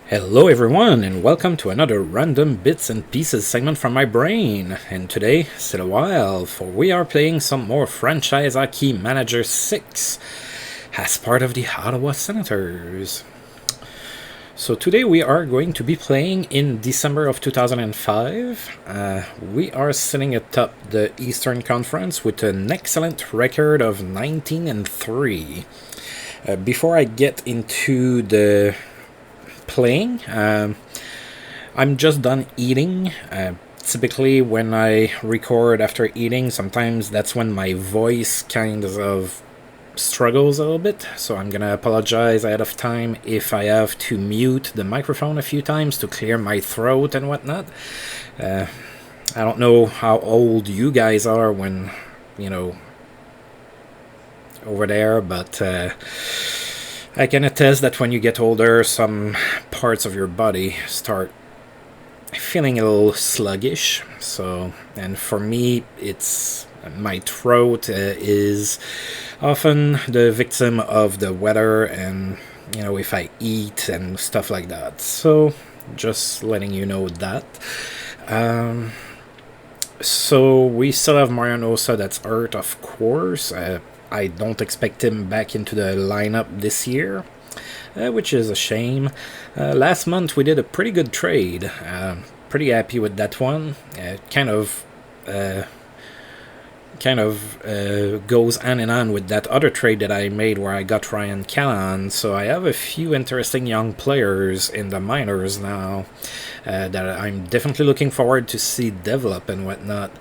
Hello everyone and welcome to another random bits and pieces segment from my brain. And today, sit a while, for we are playing some more Franchise Hockey Manager 6 as part of the Ottawa Senators. So today we are going to be playing in December of 2005. We are sitting atop the Eastern Conference with an excellent record of 19-3. Before I get into the playing, I'm just done eating. Typically when I record after eating, sometimes that's when my voice kind of struggles a little bit, so I'm gonna apologize ahead of time if I have to mute the microphone a few times to clear my throat and whatnot. I don't know how old you guys are when, over there, but I can attest that when you get older, some parts of your body start feeling a little sluggish. So, and for me, it's my throat is often the victim of the weather and, if I eat and stuff like that. So, just letting you know that. So, we still have Mariano Ossa that's hurt, of course. I don't expect him back into the lineup this year, which is a shame. Last month we did a pretty good trade. Pretty happy with that one. Kind of goes hand in hand with that other trade that I made where I got Ryan Callan. So I have a few interesting young players in the minors now that I'm definitely looking forward to see develop and whatnot.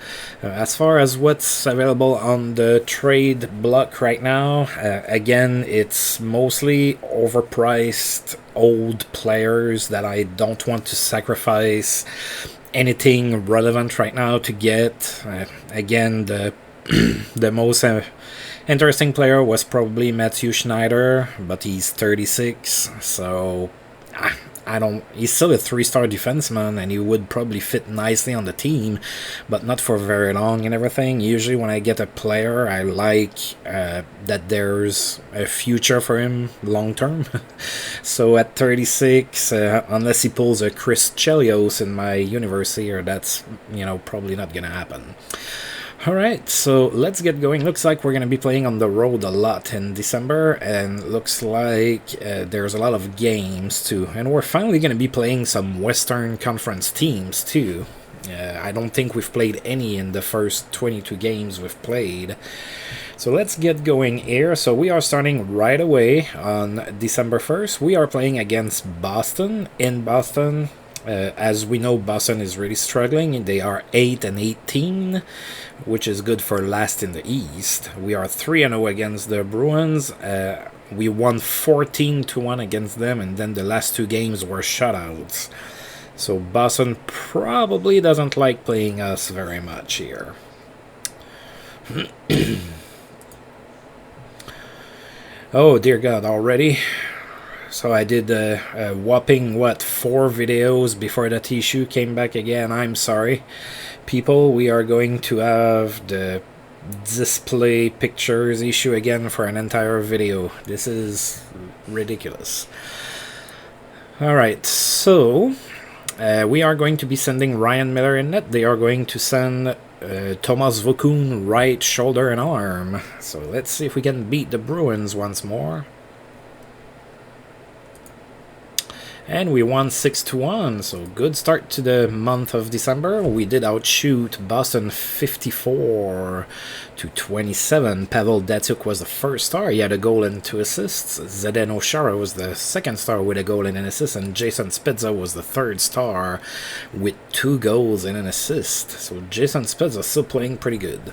As far as what's available on the trade block right now, again, it's mostly overpriced old players that I don't want to sacrifice anything relevant right now to get. Again, the most interesting player was probably Matthew Schneider, but he's 36, so he's still a 3-star defenseman and he would probably fit nicely on the team, but not for very long and everything. Usually when I get a player, I like that there's a future for him long term. So at 36, unless he pulls a Chris Chelios in my universe here, that's probably not gonna happen. Alright, so let's get going. Looks like we're going to be playing on the road a lot in December, and looks like there's a lot of games too. And we're finally going to be playing some Western Conference teams too. I don't think we've played any in the first 22 games we've played. So let's get going here. So we are starting right away on December 1st. We are playing against Boston in Boston. As we know, Boston is really struggling. They are 8-18, which is good for last in the East. We are 3-0 against the Bruins. We won 14-1 against them, and then the last two games were shutouts. So Boston probably doesn't like playing us very much here. Oh dear God, already? So I did a whopping, 4 videos before that issue came back again. I'm sorry. People, we are going to have the display pictures issue again for an entire video. This is ridiculous. Alright, so we are going to be sending Ryan Miller in net. They are going to send Thomas Vokoun right shoulder and arm. So let's see if we can beat the Bruins once more. And we won 6-1, so good start to the month of December. We did outshoot Boston 54-27. Pavel Datsyuk was the first star. He had a goal and 2 assists. Zdeno Chara was the second star with a goal and an assist. And Jason Spezza was the third star with 2 goals and an assist. So Jason Spezza still playing pretty good.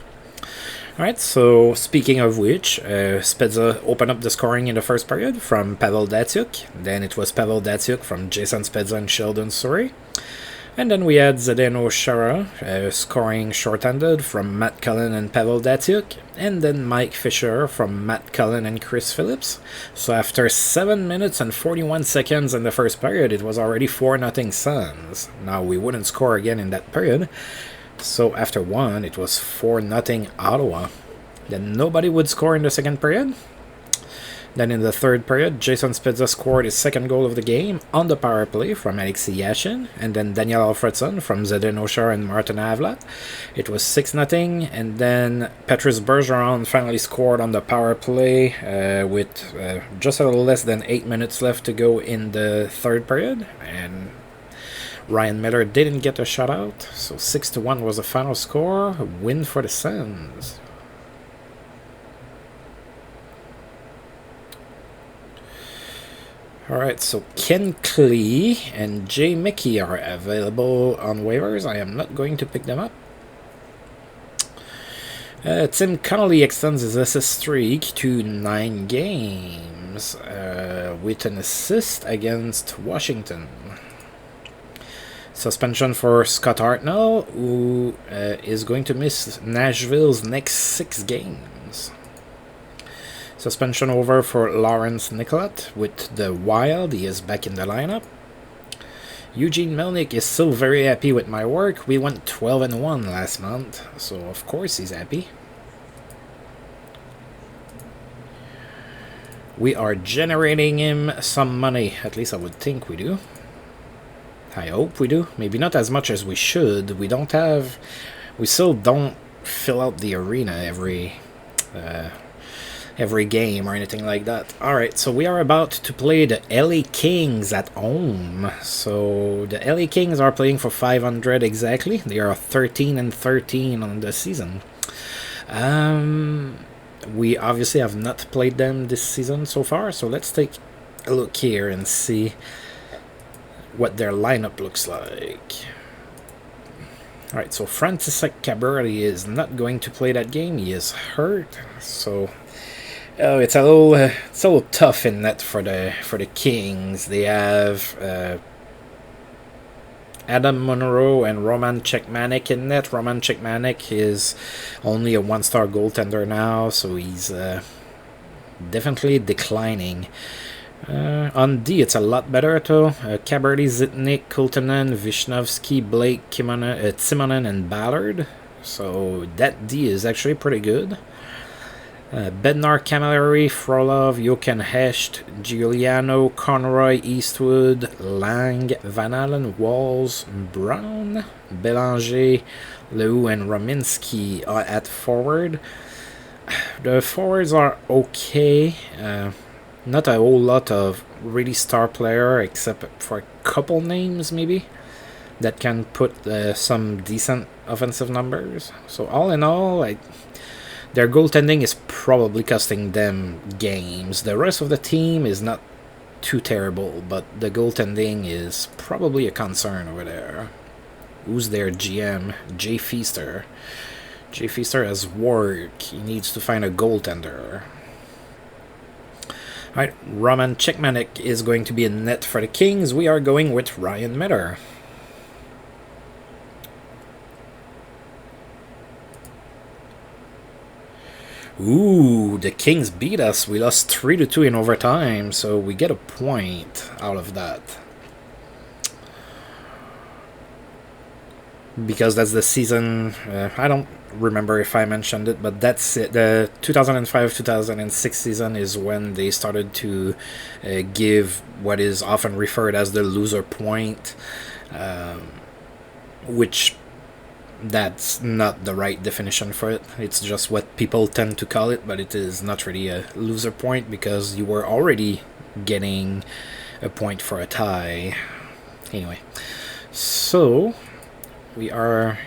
Alright, so speaking of which, Spezza opened up the scoring in the first period from Pavel Datsyuk. Then it was Pavel Datsyuk from Jason Spezza and Sheldon Souray. And then we had Zdeno Chara scoring shorthanded from Matt Cullen and Pavel Datsyuk. And then Mike Fisher from Matt Cullen and Chris Phillips. So after 7 minutes and 41 seconds in the first period, it was already 4-0 Suns. Now we wouldn't score again in that period. So after 1, it was 4-0 Ottawa. Then nobody would score in the second period. Then in the third period, Jason Spezza scored his second goal of the game on the power play from Alexei Yashin, and then Daniel Alfredson from Zdeno Chara and Martin Havlat. It was 6-0, and then Patrice Bergeron finally scored on the power play with just a little less than 8 minutes left to go in the third period, and Ryan Miller didn't get a shutout, so 6-1 was the final score. A win for the Sens. Alright, so Ken Klee and Jay Mickey are available on waivers. I am not going to pick them up. Tim Connolly extends his assist streak to 9 games with an assist against Washington. Suspension for Scott Hartnell, who is going to miss Nashville's next 6 games. Suspension over for Lawrence Nicolette with the Wild. He is back in the lineup. Eugene Melnyk is still very happy with my work. We went 12-1 last month, so of course he's happy. We are generating him some money. At least I would think we do. I hope we do. Maybe not as much as we should. We still don't fill out the arena every game or anything like that. Alright, so we are about to play the LA Kings at home. So the LA Kings are playing for 500 exactly. They are 13-13 on the season. We obviously have not played them this season so far, so let's take a look here and see what their lineup looks like. Alright, so František Cabrera is not going to play that game. He is hurt, so it's a little tough in net for the Kings. They have Adam Monroe and Roman Cechmanek in net. Roman Cechmanek is only a 1-star goaltender now, so he's definitely declining. On D, it's a lot better though. Caberty, Zitnik, Kultanen, Vishnevsky, Blake, Timonen, and Ballard. So that D is actually pretty good. Bednar, Camilleri, Frolov, Jochen Hecht, Giuliano, Conroy, Eastwood, Lang, Van Allen, Walls, Brown, Belanger, Leroux, and Rominski are at forward. The forwards are okay. Not a whole lot of really star player, except for a couple names maybe that can put some decent offensive numbers. So all in all, their goaltending is probably costing them games. The rest of the team is not too terrible, but the goaltending is probably a concern over there. Who's their GM? Jay Feaster. Jay Feaster has work. He needs to find a goaltender. Alright, Roman Cechmanek is going to be in net for the Kings. We are going with Ryan Miller. Ooh, the Kings beat us. We lost 3-2 in overtime, so we get a point out of that. Because that's the season, I don't remember if I mentioned it, but that's it. The 2005-2006 season is when they started to give what is often referred as the loser point, which that's not the right definition for it. It's just what people tend to call it, but it is not really a loser point because you were already getting a point for a tie. Anyway, so we are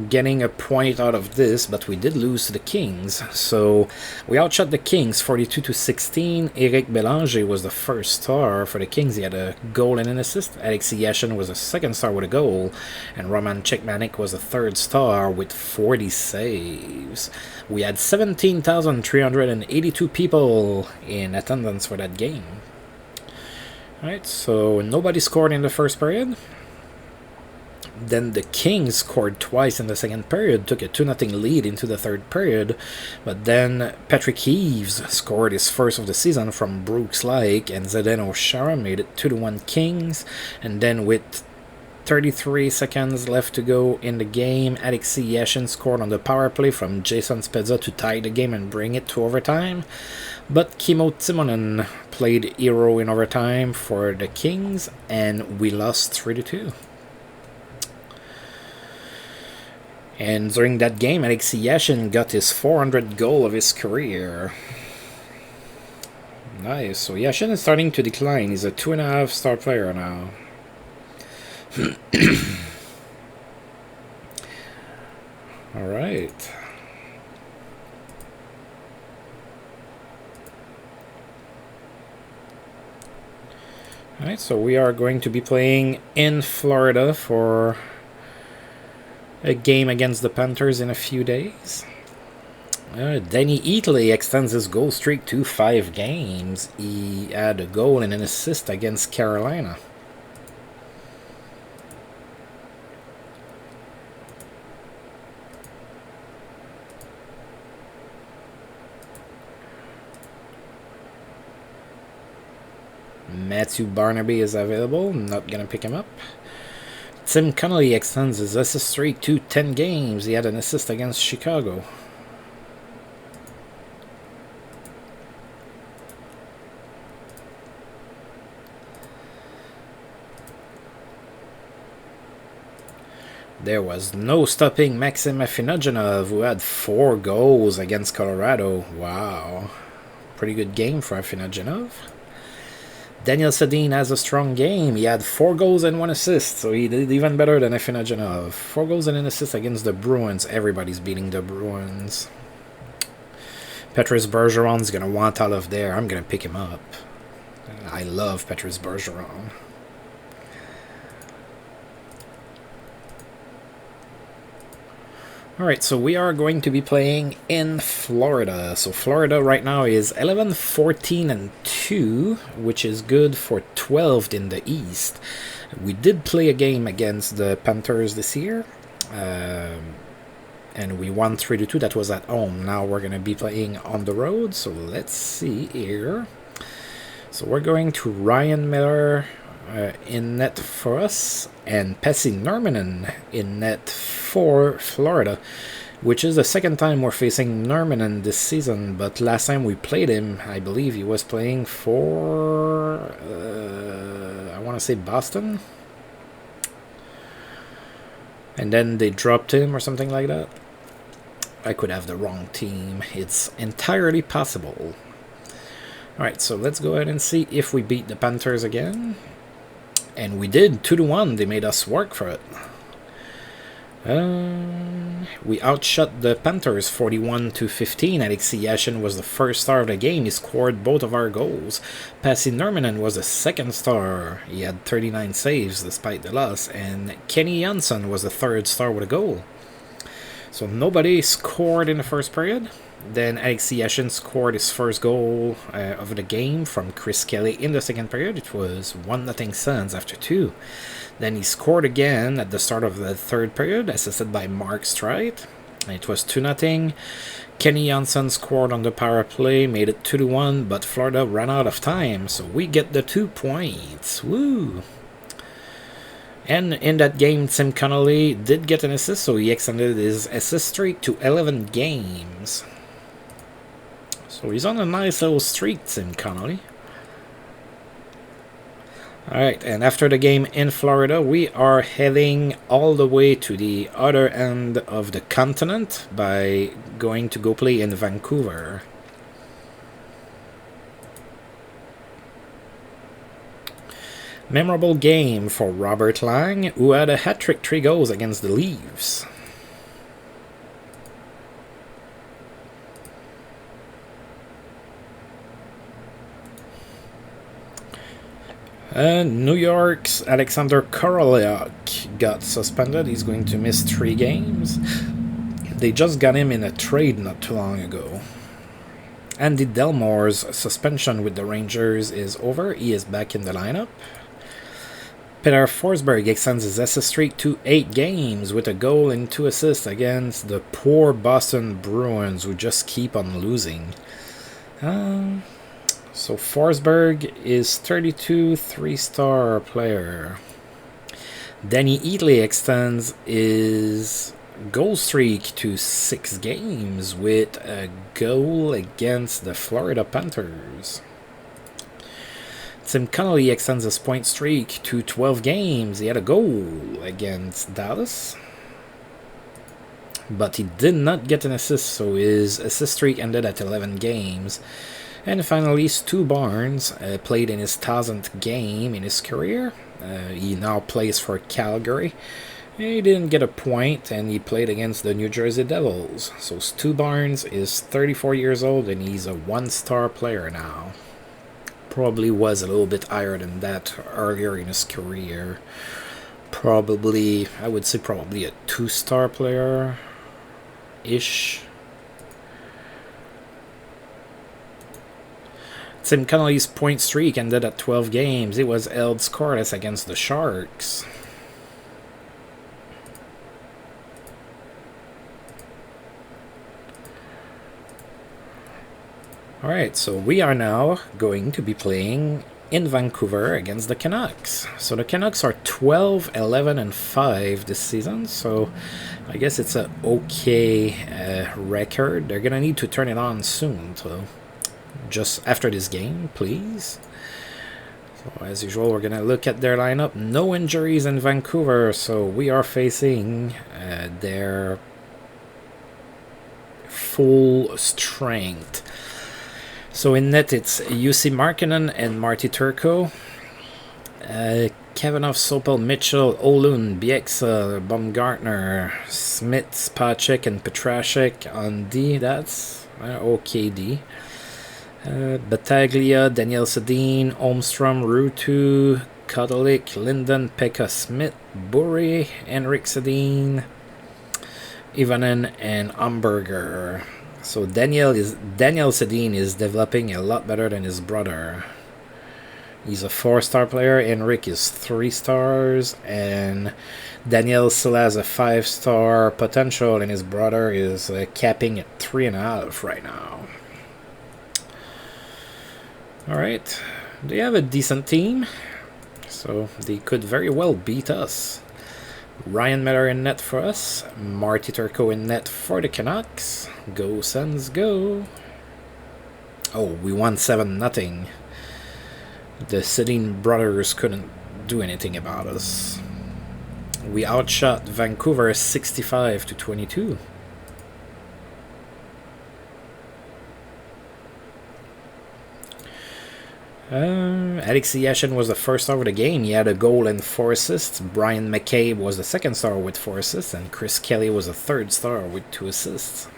getting a point out of this, but we did lose to the Kings. So we outshot the Kings 42-16. Eric Belanger was the first star for the Kings. He had a goal and an assist. Alexei Yashin was the second star with a goal. And Roman Cechmanek was the third star with 40 saves. We had 17,382 people in attendance for that game. Alright, so nobody scored in the first period. Then the Kings scored twice in the second period, took a 2-0 lead into the third period, but then Patrick Heaves scored his first of the season from Brooks Lake, and Zdeno Chara made it 2-1 Kings, and then with 33 seconds left to go in the game. Alexei Yashin scored on the power play from Jason Spezza to tie the game and bring it to overtime. But Kimmo Timonen played hero in overtime for the Kings, and we lost 3-2. And during that game, Alexei Yashin got his 400th goal of his career. Nice. So Yashin is starting to decline. He's a 2.5 star player now. All right. Alright, so we are going to be playing in Florida for a game against the Panthers in a few days. Danny Eatley extends his goal streak to 5 games. He had a goal and an assist against Carolina. Matthew Barnaby is available. Not going to pick him up. Tim Connolly extends his assist streak to 10 games. He had an assist against Chicago. There was no stopping Maxim Afinogenov, who had 4 goals against Colorado. Wow. Pretty good game for Afinogenov. Daniel Sedin has a strong game. He had 4 goals and 1 assist, so he did even better than Afinogenov. 4 goals and an assist against the Bruins. Everybody's beating the Bruins. Petrus Bergeron's going to want all of there. I'm going to pick him up. I love Petrus Bergeron. Alright, so we are going to be playing in Florida. So Florida right now is 11-14-2, which is good for 12th in the East. We did play a game against the Panthers this year, and we won 3-2. That was at home. Now we're going to be playing on the road, so let's see here. So we're going to Ryan Miller in net for us, and Pasi Nurminen in net for Florida, which is the second time we're facing Nurminen this season, but last time we played him, I believe he was playing for, I want to say Boston, and then they dropped him or something like that. I could have the wrong team. It's entirely possible. Alright, so let's go ahead and see if we beat the Panthers again. And we did, 2-1. They made us work for it. We outshot the Panthers 41-15. Alexei Yashin was the first star of the game. He scored both of our goals. Pasi Nurminen was the second star. He had 39 saves despite the loss. And Kenny Jansson was the third star with a goal. So nobody scored in the first period. Then Alexei Yashin scored his first goal of the game from Chris Kelly in the second period. It was 1-0 Suns after 2. Then he scored again at the start of the third period, assisted by Mark Streit. It was 2-0. Kenny Jansson scored on the power play, made it 2-1, but Florida ran out of time, so we get the 2 points. Woo! And in that game, Tim Connolly did get an assist, so he extended his assist streak to 11 games. So he's on a nice little streak, Tim Connolly. Alright, and after the game in Florida, we are heading all the way to the other end of the continent by going to go play in Vancouver. Memorable game for Robert Lang, who had a hat-trick 3 goals against the Leafs. New York's Alexander Korolyuk got suspended. He's going to miss 3 games. They just got him in a trade not too long ago. Andy Delmore's suspension with the Rangers is over. He is back in the lineup. Peter Forsberg extends his assist streak to 8 games with a goal and 2 assists against the poor Boston Bruins, who just keep on losing. So Forsberg is 32 3-star player. Danny Eatley extends his goal streak to 6 games with a goal against the Florida Panthers. Tim Connolly extends his point streak to 12 games. He had a goal against Dallas, but he did not get an assist, so his assist streak ended at 11 games. And finally, Stu Barnes played in his 1000th game in his career. He now plays for Calgary. He didn't get a point, and he played against the New Jersey Devils. So Stu Barnes is 34 years old, and he's a 1-star player now. Probably was a little bit higher than that earlier in his career. Probably, I would say probably a 2-star player-ish. Tim Connolly's point streak ended at 12 games. He was held scoreless against the Sharks. Alright, so we are now going to be playing in Vancouver against the Canucks. So the Canucks are 12, 11, and 5 this season, so I guess it's an okay record. They're going to need to turn it on soon, so just after this game, please. So as usual, we're going to look at their lineup. No injuries in Vancouver, so we are facing their full strength. So in net, it's Jussi Markkanen and Marty Turco. Kavanagh, Sopel, Mitchell, Ohlund, Bieksa, Baumgartner, Smith, Spacek, and Petrashek on D. That's okay D. Battaglia, Daniel Sedin, Holmstrom, Ruutu, Kotelik, Linden, Pekka Smith, Burry, Henrik Sedin, Ivanen, and Amberger. So Daniel Sedin is developing a lot better than his brother. He's a 4-star player. Henrik is 3 stars, and Daniel still has a 5-star potential, and his brother is capping at 3.5 right now. Alright, they have a decent team, so they could very well beat us. Ryan Miller in net for us, Marty Turco in net for the Canucks. Go Sens, go! Oh, we won 7-0. The Sedin brothers couldn't do anything about us. We outshot Vancouver 65-22. Alexei Yashin was the first star of the game. He had a goal and 4 assists. Brian McCabe was the second star with 4 assists, and Chris Kelly was the third star with 2 assists.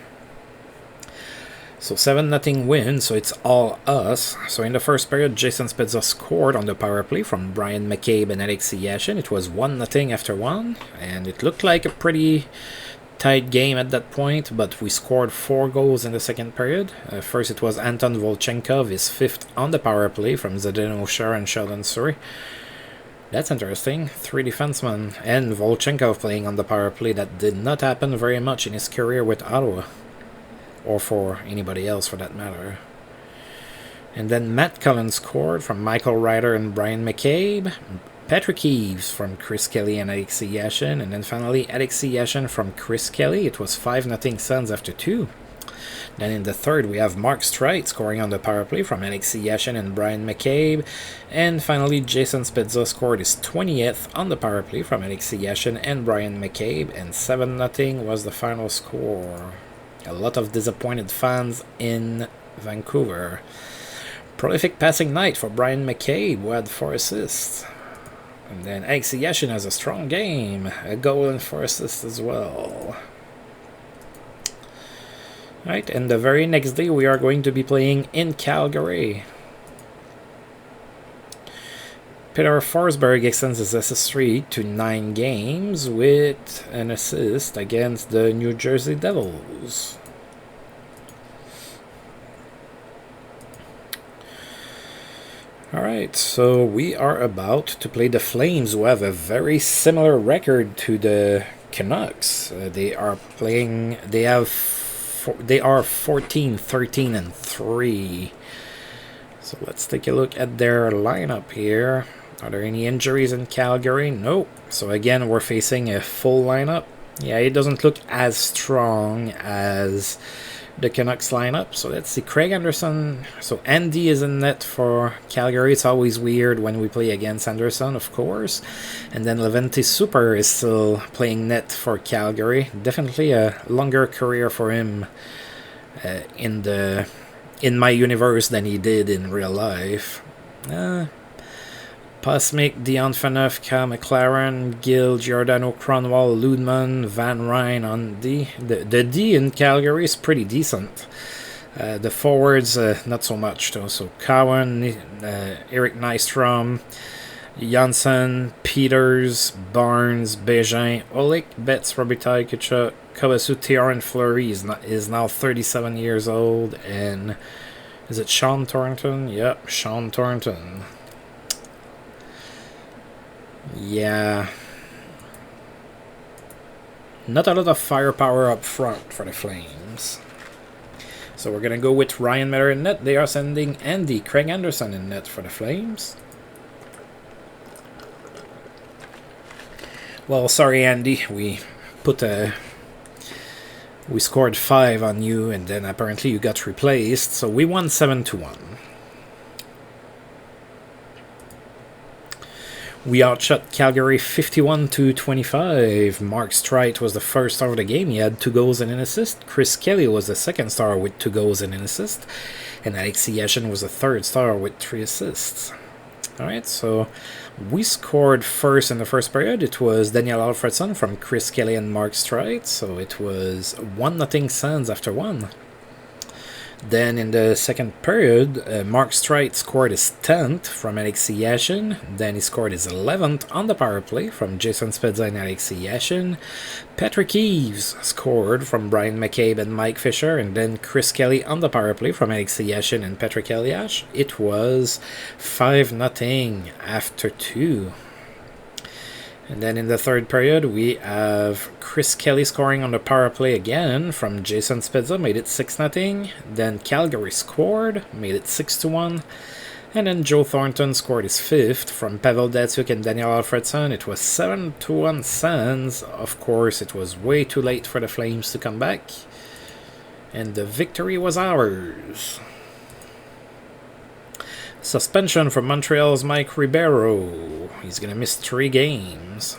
So 7-0 win, so it's all us. So in the first period, Jason Spezza scored on the power play from Brian McCabe and Alexei Yashin. It was 1-0 after 1, and it looked like a pretty tight game at that point, but we scored 4 goals in the second period. First it was Anton Volchenkov, his 5th on the power play from Zdeno Chara and Sheldon Surrey. That's interesting. 3 defensemen and Volchenkov playing on the power play. That did not happen very much in his career with Ottawa, or for anybody else for that matter. And then Matt Cullen scored from Michael Ryder and Brian McCabe. Patrick Eves from Chris Kelly and Alexei Yashin, and then finally Alexei Yashin from Chris Kelly. It was 5-0 Sens after 2. Then in the third, we have Mark Streit scoring on the power play from Alexei Yashin and Brian McCabe. And finally, Jason Spezza scored his 20th on the power play from Alexei Yashin and Brian McCabe, and 7-0 was the final score. A lot of disappointed fans in Vancouver. Prolific passing night for Brian McCabe, who had 4 assists. And then Alexei Yashin has a strong game, a goal and 4 assists as well. Right, and the very next day we are going to be playing in Calgary. Peter Forsberg extends his assist streak to 9 games with an assist against the New Jersey Devils. Alright, so we are about to play the Flames, who have a very similar record to the Canucks. They are 14, 13, and 3. So let's take a look at their lineup here. Are there any injuries in Calgary? Nope. So again, we're facing a full lineup. Yeah, it doesn't look as strong as the Canucks lineup. So let's see. Craig Anderson. So Andy is in net for Calgary. It's always weird when we play against Anderson, of course. And then Levente Super is still playing net for Calgary. Definitely a longer career for him in my universe than he did in real life. Pasmik, Dion Phaneuf, Kyle McLaren, Gill, Giordano, Cronwall, Ludman, Van Ryn on D. The D in Calgary is pretty decent. The forwards, not so much though. So Cowan, Eric Nystrom, Janssen, Peters, Barnes, Bégin, Olik, Betts, Robitaille, Kachuk, Kawasu, Theoren Fleury is now 37 years old. And is it Sean Thornton? Yep, Sean Thornton. Yeah. Not a lot of firepower up front for the Flames. So we're going to go with Ryan Miller in net. They are sending Andy Craig Anderson in net for the Flames. Well, sorry, Andy. We scored 5 on you, and then apparently you got replaced. So we won 7-1. We outshot Calgary 51-25. Mark Streit was the first star of the game. He had 2 goals and an assist. Chris Kelly was the second star with 2 goals and an assist. And Alexei Yashin was the third star with 3 assists. Alright, so we scored first in the first period. It was Daniel Alfredson from Chris Kelly and Mark Streit. So it was 1-0 Sens after 1. Then in the second period, Mark Streit scored his 10th from Alexei Yashin. Then he scored his 11th on the power play from Jason Spezza and Alexei Yashin. Patrick Eves scored from Brian McCabe and Mike Fisher. And then Chris Kelly on the power play from Alexei Yashin and Patrick Eliash. It was 5-0 after 2. And then in the third period, we have Chris Kelly scoring on the power play again from Jason Spezza, made it 6-0. Then Calgary scored, made it 6-1. And then Joe Thornton scored his 5th from Pavel Datsyuk and Daniel Alfredson. It was 7-1 Sens. Of course, it was way too late for the Flames to come back. And the victory was ours. Suspension from Montreal's Mike Ribeiro. He's going to miss 3 games.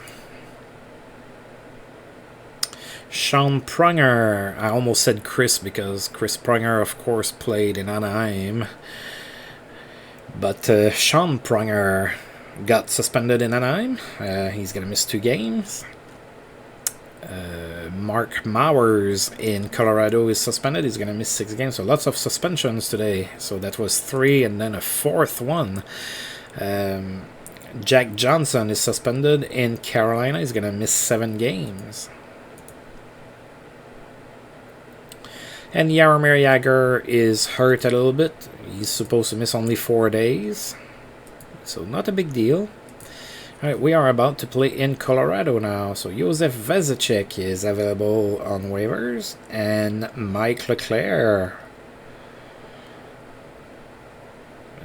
Sean Pronger. I almost said Chris because Chris Pronger, of course, played in Anaheim. But Sean Pronger got suspended in Anaheim. He's going to miss 2 games. Mark Mowers in Colorado is suspended. He's going to miss 6 games. So lots of suspensions today. So that was 3 and then a 4th one. Jack Johnson is suspended in Carolina. He's going to miss 7 games. And Jaromir Jagr is hurt a little bit. He's supposed to miss only 4 days. So not a big deal. Alright, we are about to play in Colorado now. So Josef Vesicek is available on waivers. And Mike Leclerc.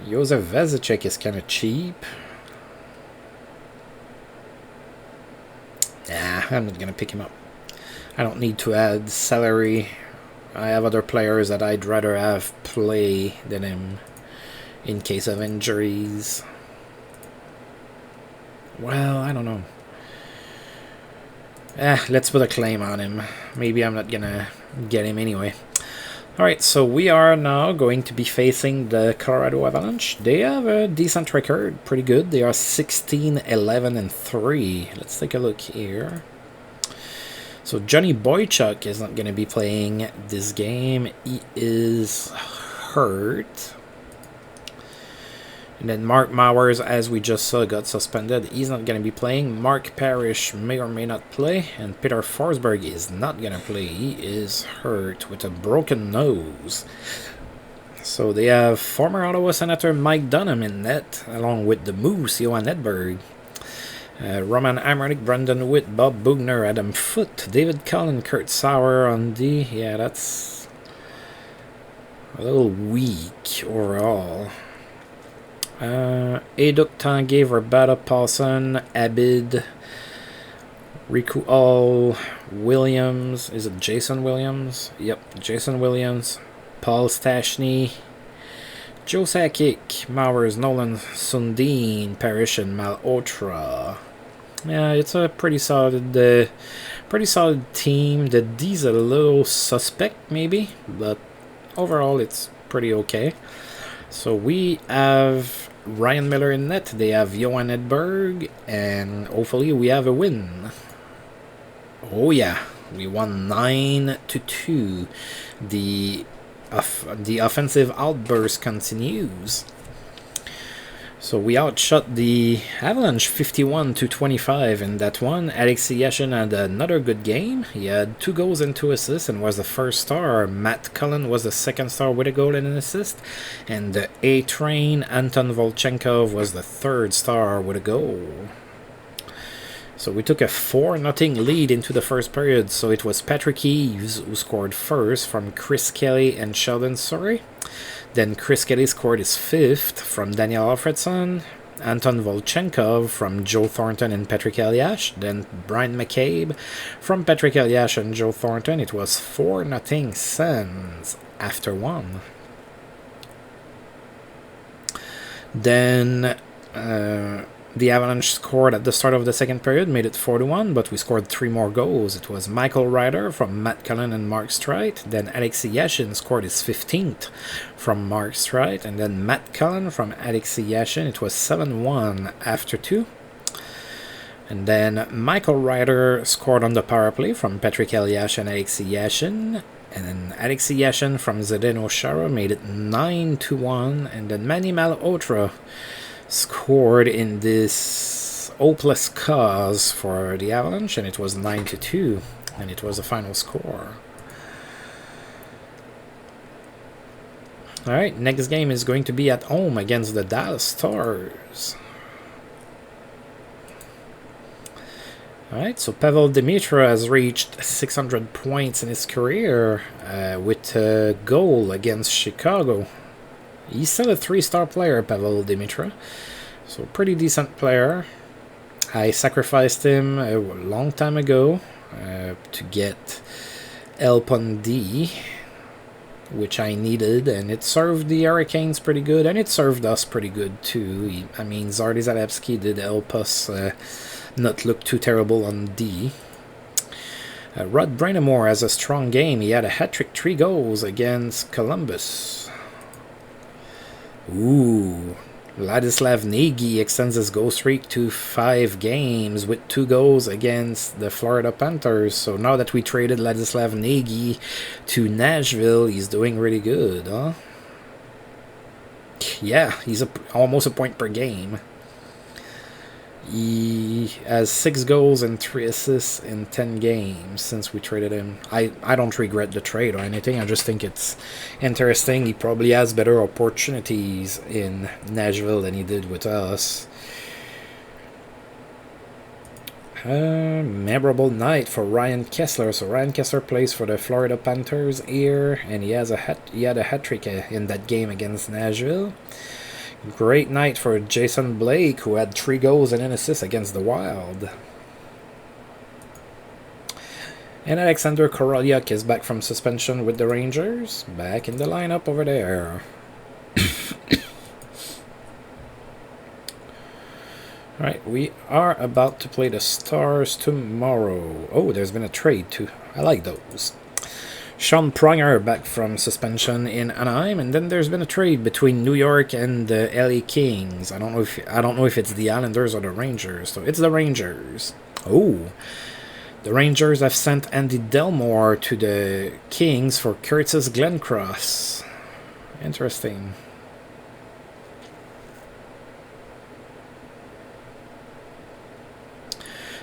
Josef Vesicek is kind of cheap. Nah, I'm not going to pick him up. I don't need to add salary. I have other players that I'd rather have play than him in case of injuries. Well, I don't know. Let's put a claim on him. Maybe I'm not gonna get him anyway. Alright, so we are now going to be facing the Colorado Avalanche. They have a decent record, pretty good. They are 16-11-3. Let's take a look here. So Johnny Boychuk is not going to be playing this game. He is hurt. And then Mark Mowers, as we just saw, got suspended. He's not going to be playing. Mark Parrish may or may not play. And Peter Forsberg is not going to play. He is hurt with a broken nose. So they have former Ottawa Senator Mike Dunham in net, along with the Moose, Johan Edberg. Roman Amernick, Brendan Witt, Bob Bugner, Adam Foote, David Cullen, Kurt Sauer on D. Yeah, that's a little weak overall. Eduk Tanguay, Verbata Paulson, Abid, Riku All, Williams. Is it Jason Williams? Yep, Jason Williams. Paul Stashny, Joe Sakic, Mowers, Nolan, Sundin, Parrish, and Malhotra. Yeah, it's a pretty solid team. The D's a little suspect, maybe, but overall it's pretty okay. So we have Ryan Miller in net. They have Johan Edberg, and hopefully we have a win. Oh yeah, we won 9-2. The offensive outburst continues. So we outshot the Avalanche 51-25 in that one. Alexei Yashin had another good game. He had 2 goals and 2 assists and was the first star. Matt Cullen was the second star with a goal and an assist. And the A-Train, Anton Volchenkov, was the third star with a goal. So we took a 4-0 lead into the first period. So it was Patrick Eves who scored first from Chris Kelly and Sheldon Surrey. Then Chris Kelly scored his 5th from Daniel Alfredson. Anton Volchenkov from Joe Thornton and Patrick Eliash. Then Brian McCabe from Patrick Eliash and Joe Thornton. It was 4-0 Sens after 1. Then the Avalanche scored at the start of the second period, made it 4-1, but we scored 3 more goals. It was Michael Ryder from Matt Cullen and Mark Streit. Then Alexei Yashin scored his 15th from Mark Streit. And then Matt Cullen from Alexei Yashin. It was 7-1 after 2. And then Michael Ryder scored on the power play from Patrick Eliash and Alexei Yashin. And then Alexei Yashin from Zdeno Chara made it 9-1. And then Manny Malhotra scored in this hopeless cause for the Avalanche, and it was 9-2, and it was the final score. Alright, next game is going to be at home against the Dallas Stars. Alright, so Pavel Demitra has reached 600 points in his career with a goal against Chicago. He's still a 3-star player, Pavel Demitra. So pretty decent player. I sacrificed him a long time ago to get Ep.105, which I needed, and it served the Hurricanes pretty good, and it served us pretty good too. I mean, Zardy Zalewski did help us not look too terrible on D. Rod Brind'Amour has a strong game. He had a hat-trick, 3 goals against Columbus. Ooh, Ladislav Nagy extends his goal streak to 5 games with 2 goals against the Florida Panthers. So now that we traded Ladislav Nagy to Nashville, he's doing really good, huh? Yeah, he's almost a point per game. He has 6 goals and 3 assists in 10 games since we traded him. I don't regret the trade or anything. I just think it's interesting. He probably has better opportunities in Nashville than he did with us. Memorable night for Ryan Kessler. So Ryan Kessler plays for the Florida Panthers here, and he had a hat-trick in that game against Nashville. Great night for Jason Blake, who had 3 goals and an assist against the Wild. And Alexander Korolyuk is back from suspension with the Rangers. Back in the lineup over there. Alright, we are about to play the Stars tomorrow. Oh, there's been a trade too. I like those. Sean Pronger back from suspension in Anaheim, and then there's been a trade between New York and the LA Kings. I don't know if it's the Islanders or the Rangers. So it's the Rangers. Oh, the Rangers have sent Andy Delmore to the Kings for Curtis Glencross. Interesting.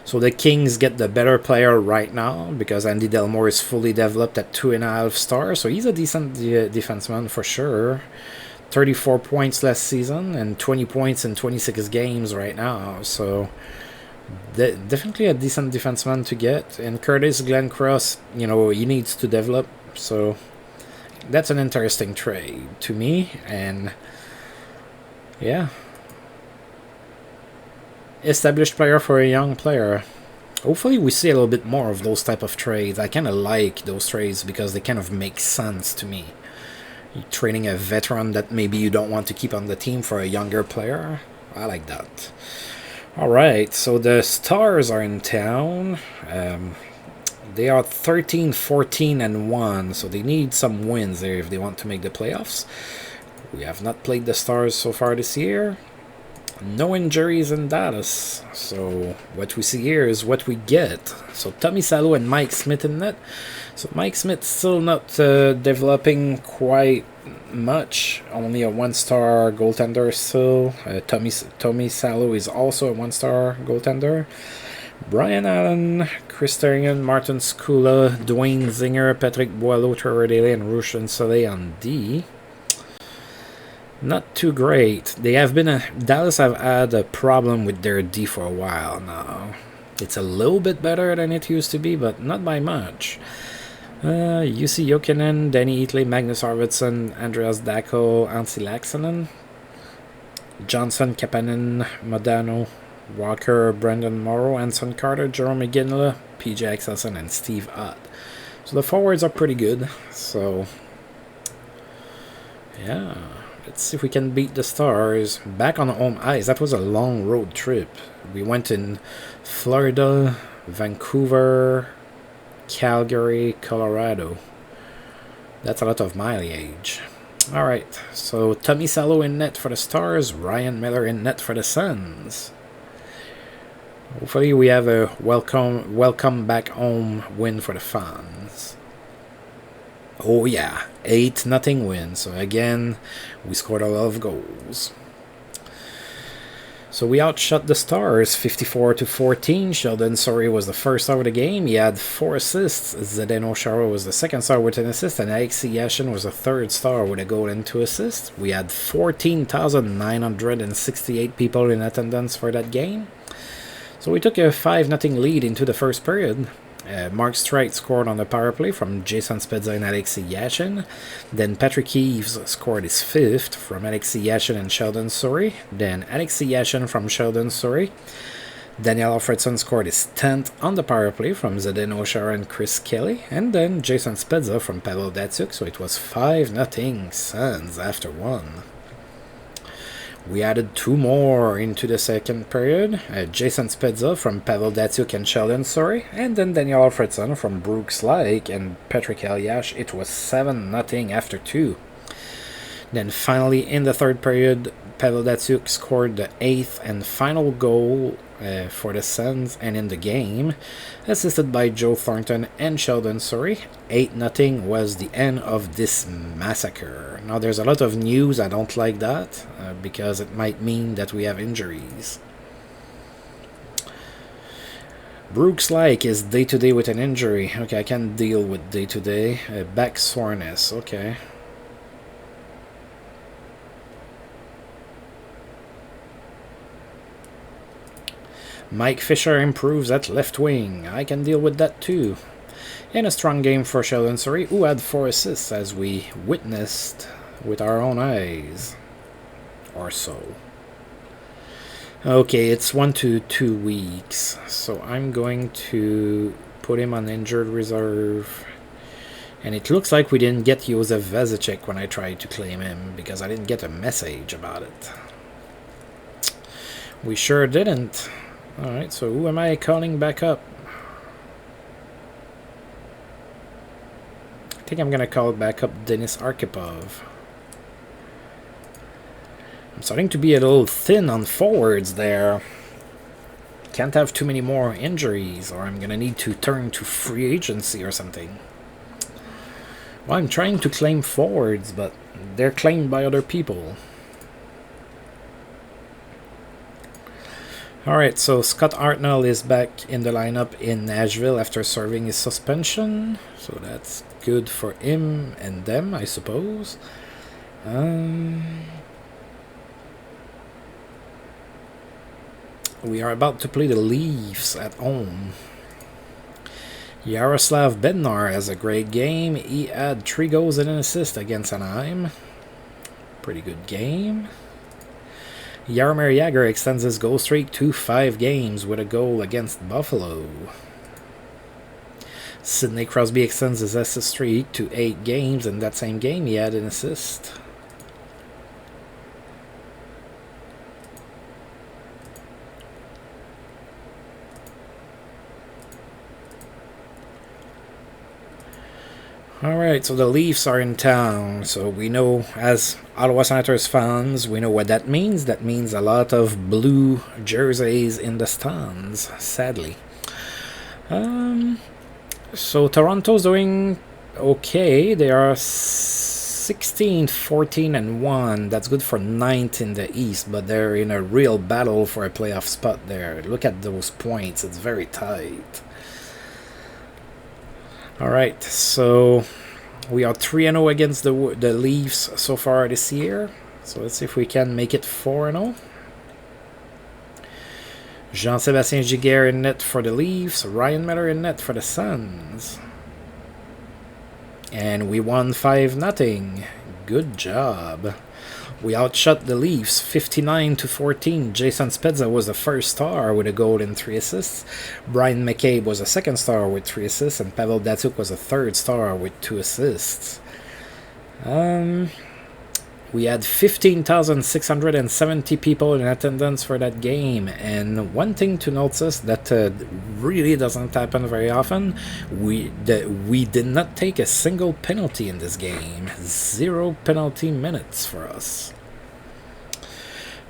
So the Kings get the better player right now because Andy Delmore is fully developed at 2.5 stars. So he's a decent defenseman for sure. 34 points last season and 20 points in 26 games right now. So definitely a decent defenseman to get. And Curtis Glencross, he needs to develop. So that's an interesting trade to me. And yeah, Established player for a young player. Hopefully we see a little bit more of those type of trades. I kind of like those trades because they kind of make sense to me. You're trading a veteran that maybe you don't want to keep on the team for a younger player. I like that. Alright, so the Stars are in town. They are 13, 14, and 1, so they need some wins there if they want to make the playoffs. We have not played the Stars so far this year. No injuries in Dallas, so what we see here is what we get. So Tommy Salo and Mike Smith in net. So Mike Smith still not developing quite much, only a 1-star goaltender still. Tommy Salo is also a 1-star goaltender. Brian Allen, Chris Therrien, Martin Skula, Dwayne Zinger, Patrick Boileau, Trevor Daley, and Rushan Soleil on D. Not too great. They have been Dallas have had a problem with their D for a while now. It's a little bit better than it used to be, but not by much. Jussi Jokinen, Danny Eatley, Magnus Arvidsson, Andreas Dacko, Anssi Laaksonen, Johnson, Kapanen, Modano, Walker, Brendan Morrow, Anson Carter, Jerome McGinley, PJ Axelson, and Steve Ott. So the forwards are pretty good. So, yeah. Let's see if we can beat the Stars. Back on home ice. That was a long road trip. We went in Florida, Vancouver, Calgary, Colorado. That's a lot of mileage. Alright, so Tommy Salo in net for the Stars. Ryan Miller in net for the Suns. Hopefully we have a welcome back home win for the fans. Oh yeah, 8-0 win. So again, we scored a lot of goals. So we outshot the Stars 54-14. Sheldon Sorry was the first star of the game. He had 4 assists. Zdeno Chara was the second star with an assist, and Alexei Yashin was the third star with a goal and 2 assists. We had 14,968 people in attendance for that game. So we took a 5-0 lead into the first period. Mark Streit scored on the power play from Jason Spezza and Alexei Yashin. Then Patrick Eves scored his 5th from Alexei Yashin and Sheldon Sorry. Then Alexei Yashin from Sheldon Sorry. Daniel Alfredson scored his 10th on the power play from Zdeno Chara and Chris Kelly. And then Jason Spezza from Pavel Datsyuk. So it was 5-0 Suns after 1. We added 2 more into the second period. Jason Spezza from Pavel Datsyuk and Sheldon Sorry. And then Daniel Alfredson from Brooks Lake and Patrick Eliash. It was 7-0 after 2. Then finally in the third period, Pavel Datsyuk scored the 8th and final goal for the Suns and in the game, assisted by Joe Thornton and Sheldon Sorry. 8-0 was the end of this massacre. Now there's a lot of news. I don't like that because it might mean that we have injuries. Brooks Lake is day-to-day with an injury. Okay, I can deal with day-to-day. Back soreness. Okay. Mike Fisher improves at left wing. I can deal with that too. And a strong game for Sheldon Sorry, who had 4 assists as we witnessed with our own eyes. Or so. Okay, it's 1 to 2 weeks. So I'm going to put him on injured reserve. And it looks like we didn't get Josef Vazicek when I tried to claim him, because I didn't get a message about it. We sure didn't. Alright, so who am I calling back up? I think I'm gonna call back up Denis Arkhipov. I'm starting to be a little thin on forwards there. Can't have too many more injuries, or I'm gonna need to turn to free agency or something. Well, I'm trying to claim forwards, but they're claimed by other people. Alright, so Scott Hartnell is back in the lineup in Nashville after serving his suspension. So that's good for him and them, I suppose. We are about to play the Leafs at home. Yaroslav Bednar has a great game. He had 3 goals and an assist against Anaheim. Pretty good game. Jaromir Jagr extends his goal streak to 5 games with a goal against Buffalo. Sidney Crosby extends his assist streak to 8 games. In that same game, he had an assist. Alright, so the Leafs are in town, so we know, as Ottawa Senators fans, we know what that means. That means a lot of blue jerseys in the stands, sadly. So Toronto's doing okay. They are 16, 14, and 1. That's good for 9th in the East, but they're in a real battle for a playoff spot there. Look at those points, it's very tight. Alright, so we are 3-0 against the Leafs so far this year. So let's see if we can make it 4-0. Jean-Sébastien Giguère in net for the Leafs. Ryan Miller in net for the Sens. And we won 5-0. Good job. We outshot the Leafs 59-14. Jason Spezza was the first star with a goal and 3 assists. Brian McCabe was the second star with 3 assists. And Pavel Datsyuk was the third star with 2 assists. We had 15,670 people in attendance for that game. And one thing to notice that really doesn't happen very often, we did not take a single penalty in this game. 0 penalty minutes for us.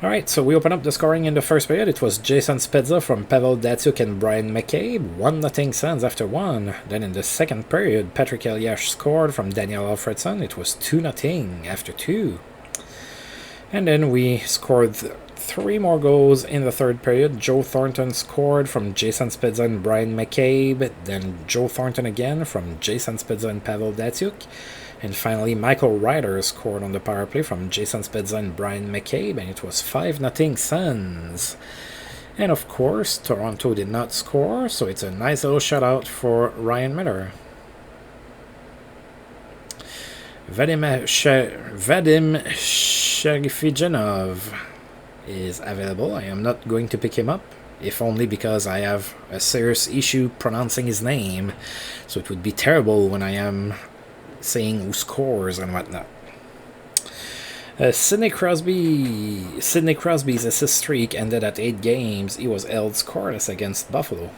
Alright, so we open up the scoring in the first period. It was Jason Spezza from Pavel Datsyuk and Brian McCabe. 1-0 Sens after 1. Then in the second period, Patrick Elias scored from Daniel Alfredson. It was 2-0 after 2. And then we scored 3 more goals in the third period. Joe Thornton scored from Jason Spezza and Brian McCabe. Then Joe Thornton again from Jason Spezza and Pavel Datsyuk. And finally, Michael Ryder scored on the power play from Jason Spezza and Brian McCabe, and it was 5-0 Sens. And of course, Toronto did not score, so it's a nice little shutout for Ryan Miller. Vadim Sherifijanov is available. I am not going to pick him up, if only because I have a serious issue pronouncing his name, so it would be terrible when I am saying who scores and whatnot. Sidney Crosby's assist streak ended at 8 games. He was held scoreless against Buffalo.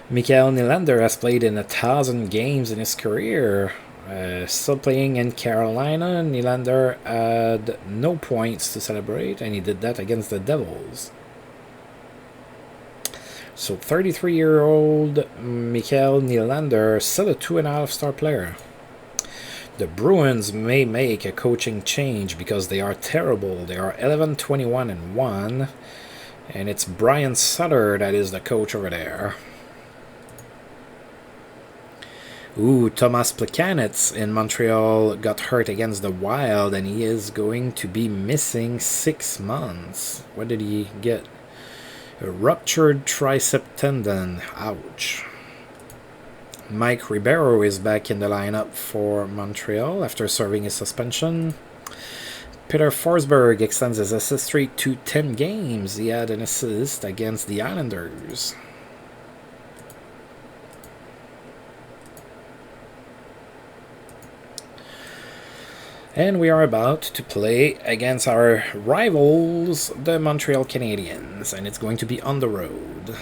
Mikael Nylander has played in 1,000 games in his career. Still playing in Carolina, Nylander had no points to celebrate, and he did that against the Devils. So 33-year-old Mikael Nylander, still a 2.5-star player. The Bruins may make a coaching change because they are terrible. They are 11-21-1, and it's Brian Sutter that is the coach over there. Ooh, Thomas Plekanec in Montreal got hurt against the Wild, and he is going to be missing 6 months. What did he get? A ruptured tricep tendon. Ouch. Mike Ribeiro is back in the lineup for Montreal after serving his suspension. Peter Forsberg extends his assist streak to 10 games. He had an assist against the Islanders. And we are about to play against our rivals, the Montreal Canadiens, and it's going to be on the road.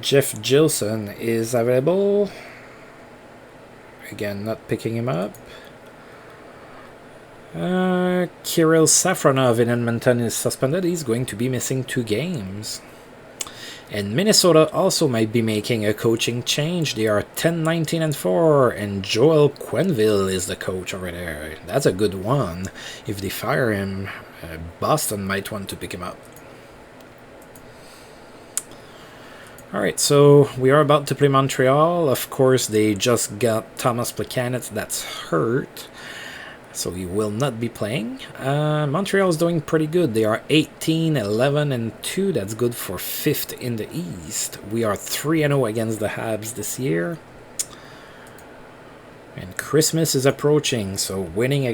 Jeff Gilson is available. Again, not picking him up. Kirill Safronov in Edmonton is suspended. He's going to be missing 2 games. And Minnesota also might be making a coaching change. They are 10-19-4, and Joel Quenneville is the coach over there. That's a good one. If they fire him, Boston might want to pick him up. Alright, so we are about to play Montreal. Of course, they just got Thomas Plekanec that's hurt, so he will not be playing. Montreal is doing pretty good. They are 18, 11, and 2. That's good for 5th in the East. We are 3-0 against the Habs this year. And Christmas is approaching, so winning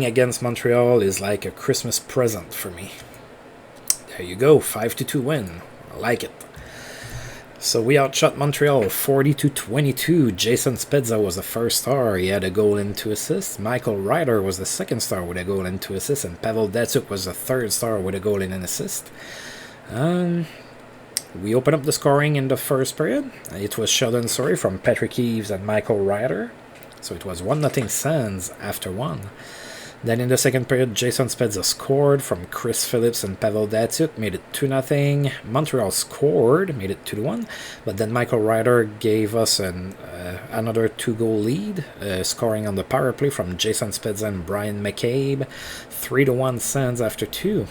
against Montreal is like a Christmas present for me. There you go, 5-2 win. I like it. So we outshot Montreal 40-22. Jason Spezza was the first star. He had a goal and 2 assists. Michael Ryder was the second star with a goal and 2 assists. And Pavel Datsyuk was the third star with a goal and an assist. We opened up the scoring in the first period. It was Sheldon Surrey from Patrick Eaves and Michael Ryder. So it was 1-0 Sens after 1. Then in the second period, Jason Spezza scored from Chris Phillips and Pavel Datsyuk, made it 2-0. Montreal scored, made it 2-1. But then Michael Ryder gave us another 2-goal lead, scoring on the power play from Jason Spezza and Brian McCabe. 3-1 Sens after 2.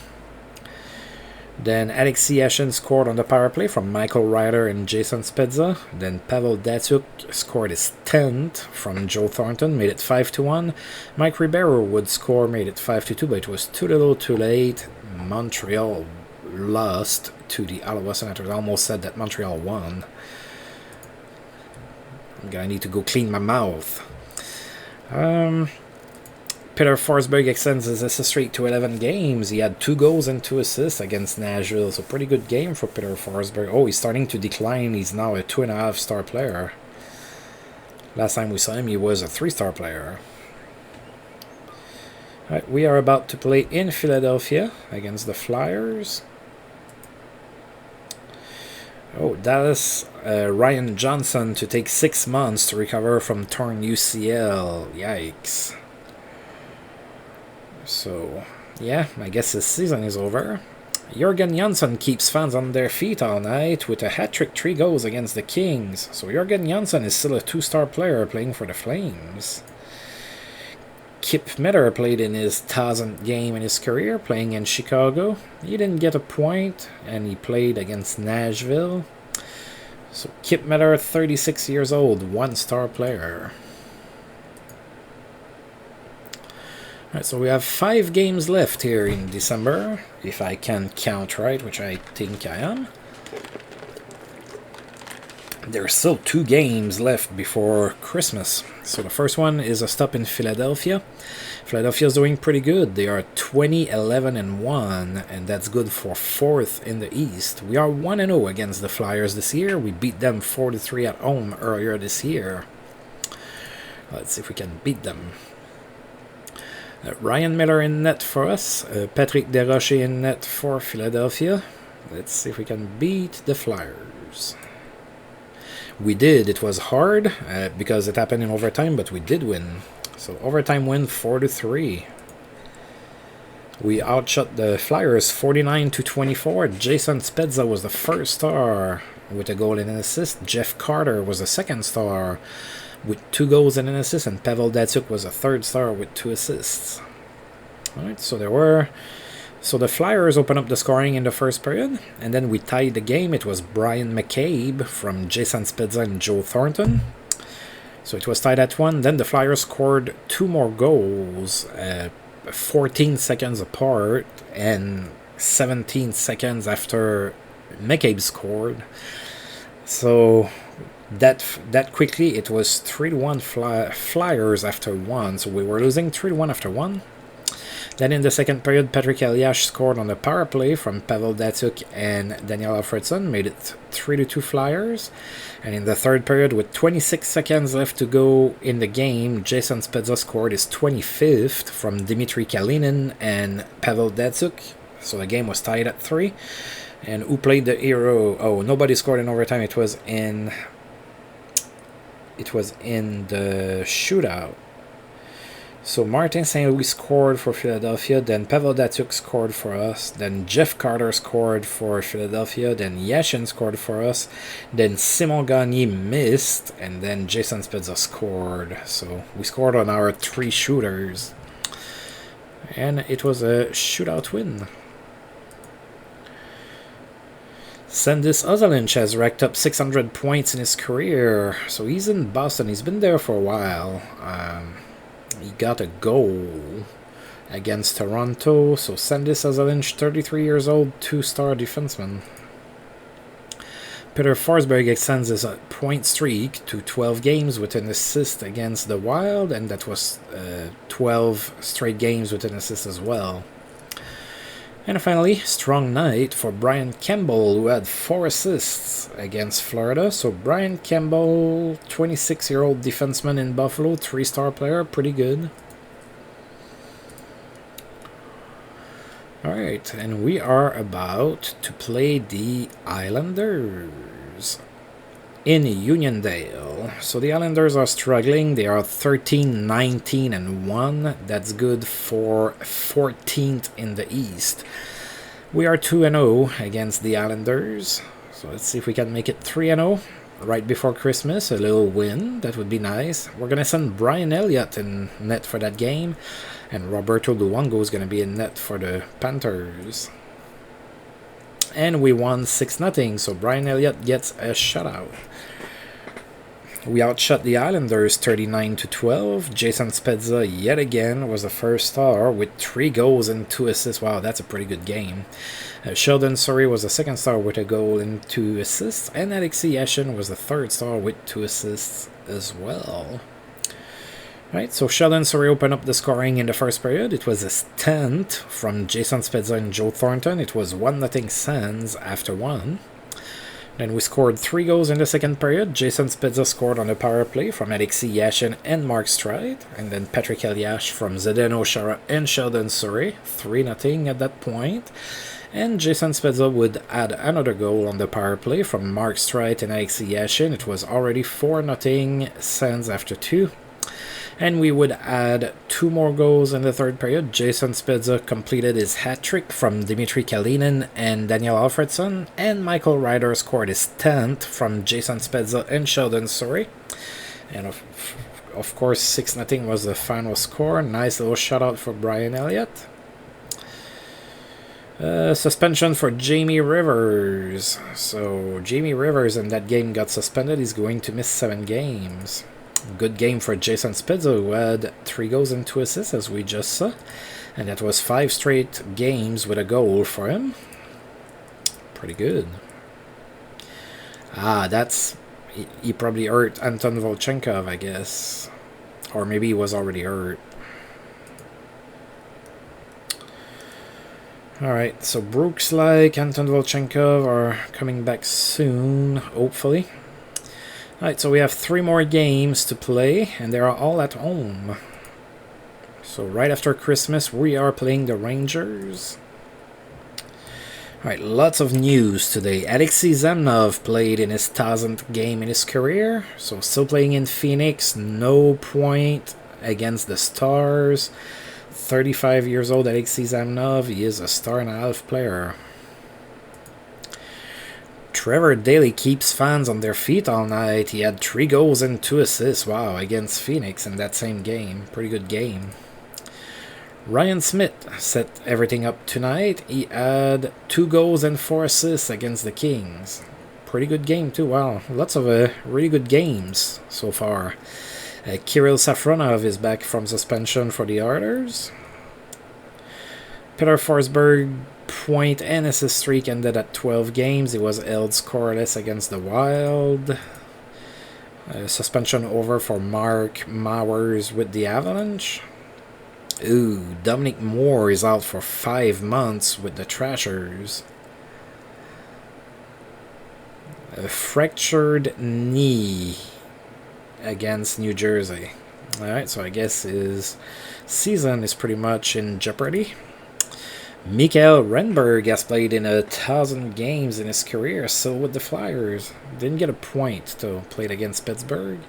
Then Alexei Yashin scored on the power play from Michael Ryder and Jason Spezza. Then Pavel Datsyuk scored his 10th from Joe Thornton, made it 5-1. Mike Ribeiro would score, made it 5-2, but it was too little too late. Montreal lost to the Ottawa Senators. I almost said that Montreal won. I'm gonna need to go clean my mouth. Peter Forsberg extends his assist streak to 11 games. He had 2 goals and 2 assists against Nashville, so pretty good game for Peter Forsberg. Oh, he's starting to decline. He's now a 2.5-star player. Last time we saw him, he was a 3-star player. Alright, we are about to play in Philadelphia against the Flyers. Oh, Dallas, Ryan Johnson to take 6 months to recover from torn UCL. Yikes. So, yeah, I guess this season is over. Jürgen Jansson keeps fans on their feet all night with a hat-trick 3 goals against the Kings. So Jürgen Jansson is still a 2-star player playing for the Flames. Kip Miller played in his 1000th game in his career, playing in Chicago. He didn't get a point, and he played against Nashville. So Kip Miller, 36 years old, 1-star player. Alright, so we have 5 games left here in December, if I can count right, which I think I am. There's still 2 games left before Christmas. So the first one is a stop in Philadelphia. Philadelphia's doing pretty good. They are 20, 11, and 1, and that's good for 4th in the East. We are 1-0 against the Flyers this year. We beat them 4-3 at home earlier this year. Let's see if we can beat them. Ryan Miller in net for us. Patrick Desrochers in net for Philadelphia. Let's see if we can beat the Flyers. We did. It was hard because it happened in overtime, but we did win. So overtime win 4-3. We outshot the Flyers 49-24. Jason Spezza was the first star with a goal and an assist. Jeff Carter was the second star with 2 goals and an assist, and Pavel Datsyuk was a 3rd star with 2 assists. Alright, so the Flyers opened up the scoring in the first period, and then we tied the game. It was Brian McCabe from Jason Spezza and Joe Thornton. So it was tied at 1. Then the Flyers scored 2 more goals, 14 seconds apart, and 17 seconds after McCabe scored. So that quickly, it was 3-1 Flyers after 1, so we were losing 3-1 after 1. Then in the second period, Patrick Elias scored on the power play from Pavel Datsyuk and Daniel Alfredson, made it 3-2 Flyers. And in the third period, with 26 seconds left to go in the game, Jason Spezza scored his 25th from Dmitry Kalinin and Pavel Datsyuk. So the game was tied at 3. And who played the hero? Oh, nobody scored in overtime. It was in the shootout. So Martin St. Louis scored for Philadelphia, then Pavel Datsyuk scored for us, then Jeff Carter scored for Philadelphia, then Yashin scored for us, then Simon Gagné missed, and then Jason Spezza scored. So we scored on our 3 shooters, and it was a shootout win. Sandis Ozalinch has racked up 600 points in his career, so he's in Boston. He's been there for a while. He got a goal against Toronto, so Sandis Ozalinch, 33 years old, 2-star defenseman. Peter Forsberg extends his point streak to 12 games with an assist against the Wild, and that was 12 straight games with an assist as well. And finally, strong night for Brian Campbell, who had 4 assists against Florida. So Brian Campbell, 26-year-old defenseman in Buffalo, 3-star player, pretty good. Alright, and we are about to play the Islanders in Uniondale. So the Islanders are struggling. They are 13-19-1. That's good for 14th in the East. We are 2-0 against the Islanders. So let's see if we can make it 3-0 right before Christmas. A little win. That would be nice. We're going to send Brian Elliott in net for that game. And Roberto Luongo is going to be in net for the Panthers. And we won 6-0, so Brian Elliott gets a shutout. We outshot the Islanders 39-12. Jason Spezza, yet again, was the first star with 3 goals and 2 assists. Wow, that's a pretty good game. Sheldon Surrey was the second star with a goal and 2 assists. And Alexei Yashin was the third star with 2 assists as well. Right, so Sheldon Surrey opened up the scoring in the first period. It was his 10th from Jason Spezza and Joe Thornton. It was 1-0 Sens after 1. Then we scored 3 goals in the second period. Jason Spezza scored on a power play from Alexei Yashin and Mark Streit. And then Patrick Eliash from Zdeno Chara and Sheldon Surrey. 3-0 at that point. And Jason Spezza would add another goal on the power play from Mark Streit and Alexei Yashin. It was already 4-0 Sens after 2. And we would add 2 more goals in the third period. Jason Spezza completed his hat-trick from Dmitry Kalinin and Daniel Alfredson. And Michael Ryder scored his 10th from Jason Spezza and Sheldon Surrey. And of course, 6-0 was the final score. Nice little shutout for Brian Elliott. Suspension for Jamie Rivers. So Jamie Rivers in that game got suspended. He's going to miss 7 games. Good game for Jason Spezza, who had 3 goals and 2 assists, as we just saw. And that was 5 straight games with a goal for him. Pretty good. That's... He probably hurt Anton Volchenkov, I guess. Or maybe he was already hurt. Alright, so Brooks like Anton Volchenkov are coming back soon, hopefully. Alright, so we have 3 more games to play, and they are all at home. So right after Christmas, we are playing the Rangers. Alright, lots of news today. Alexei Zemnov played in his 1000th game in his career. So still playing in Phoenix, no point against the Stars. 35 years old Alexei Zemnov, he is a star-and-a-half player. Trevor Daley keeps fans on their feet all night. He had 3 goals and 2 assists, wow, against Phoenix in that same game. Pretty good game. Ryan Smith set everything up tonight. He had 2 goals and 4 assists against the Kings. Pretty good game too, wow. Lots of really good games so far. Kirill Safronov is back from suspension for the Oilers. Peter Forsberg point and assist streak ended at 12 games. He was held scoreless against the Wild. Suspension over for Mark Mowers with the Avalanche. Ooh, Dominic Moore is out for 5 months with the Trashers. A fractured knee against New Jersey. Alright, so I guess his season is pretty much in jeopardy. Mikael Renberg has played in 1,000 games in his career, still with the Flyers. Didn't get a point, though. Played against Pittsburgh.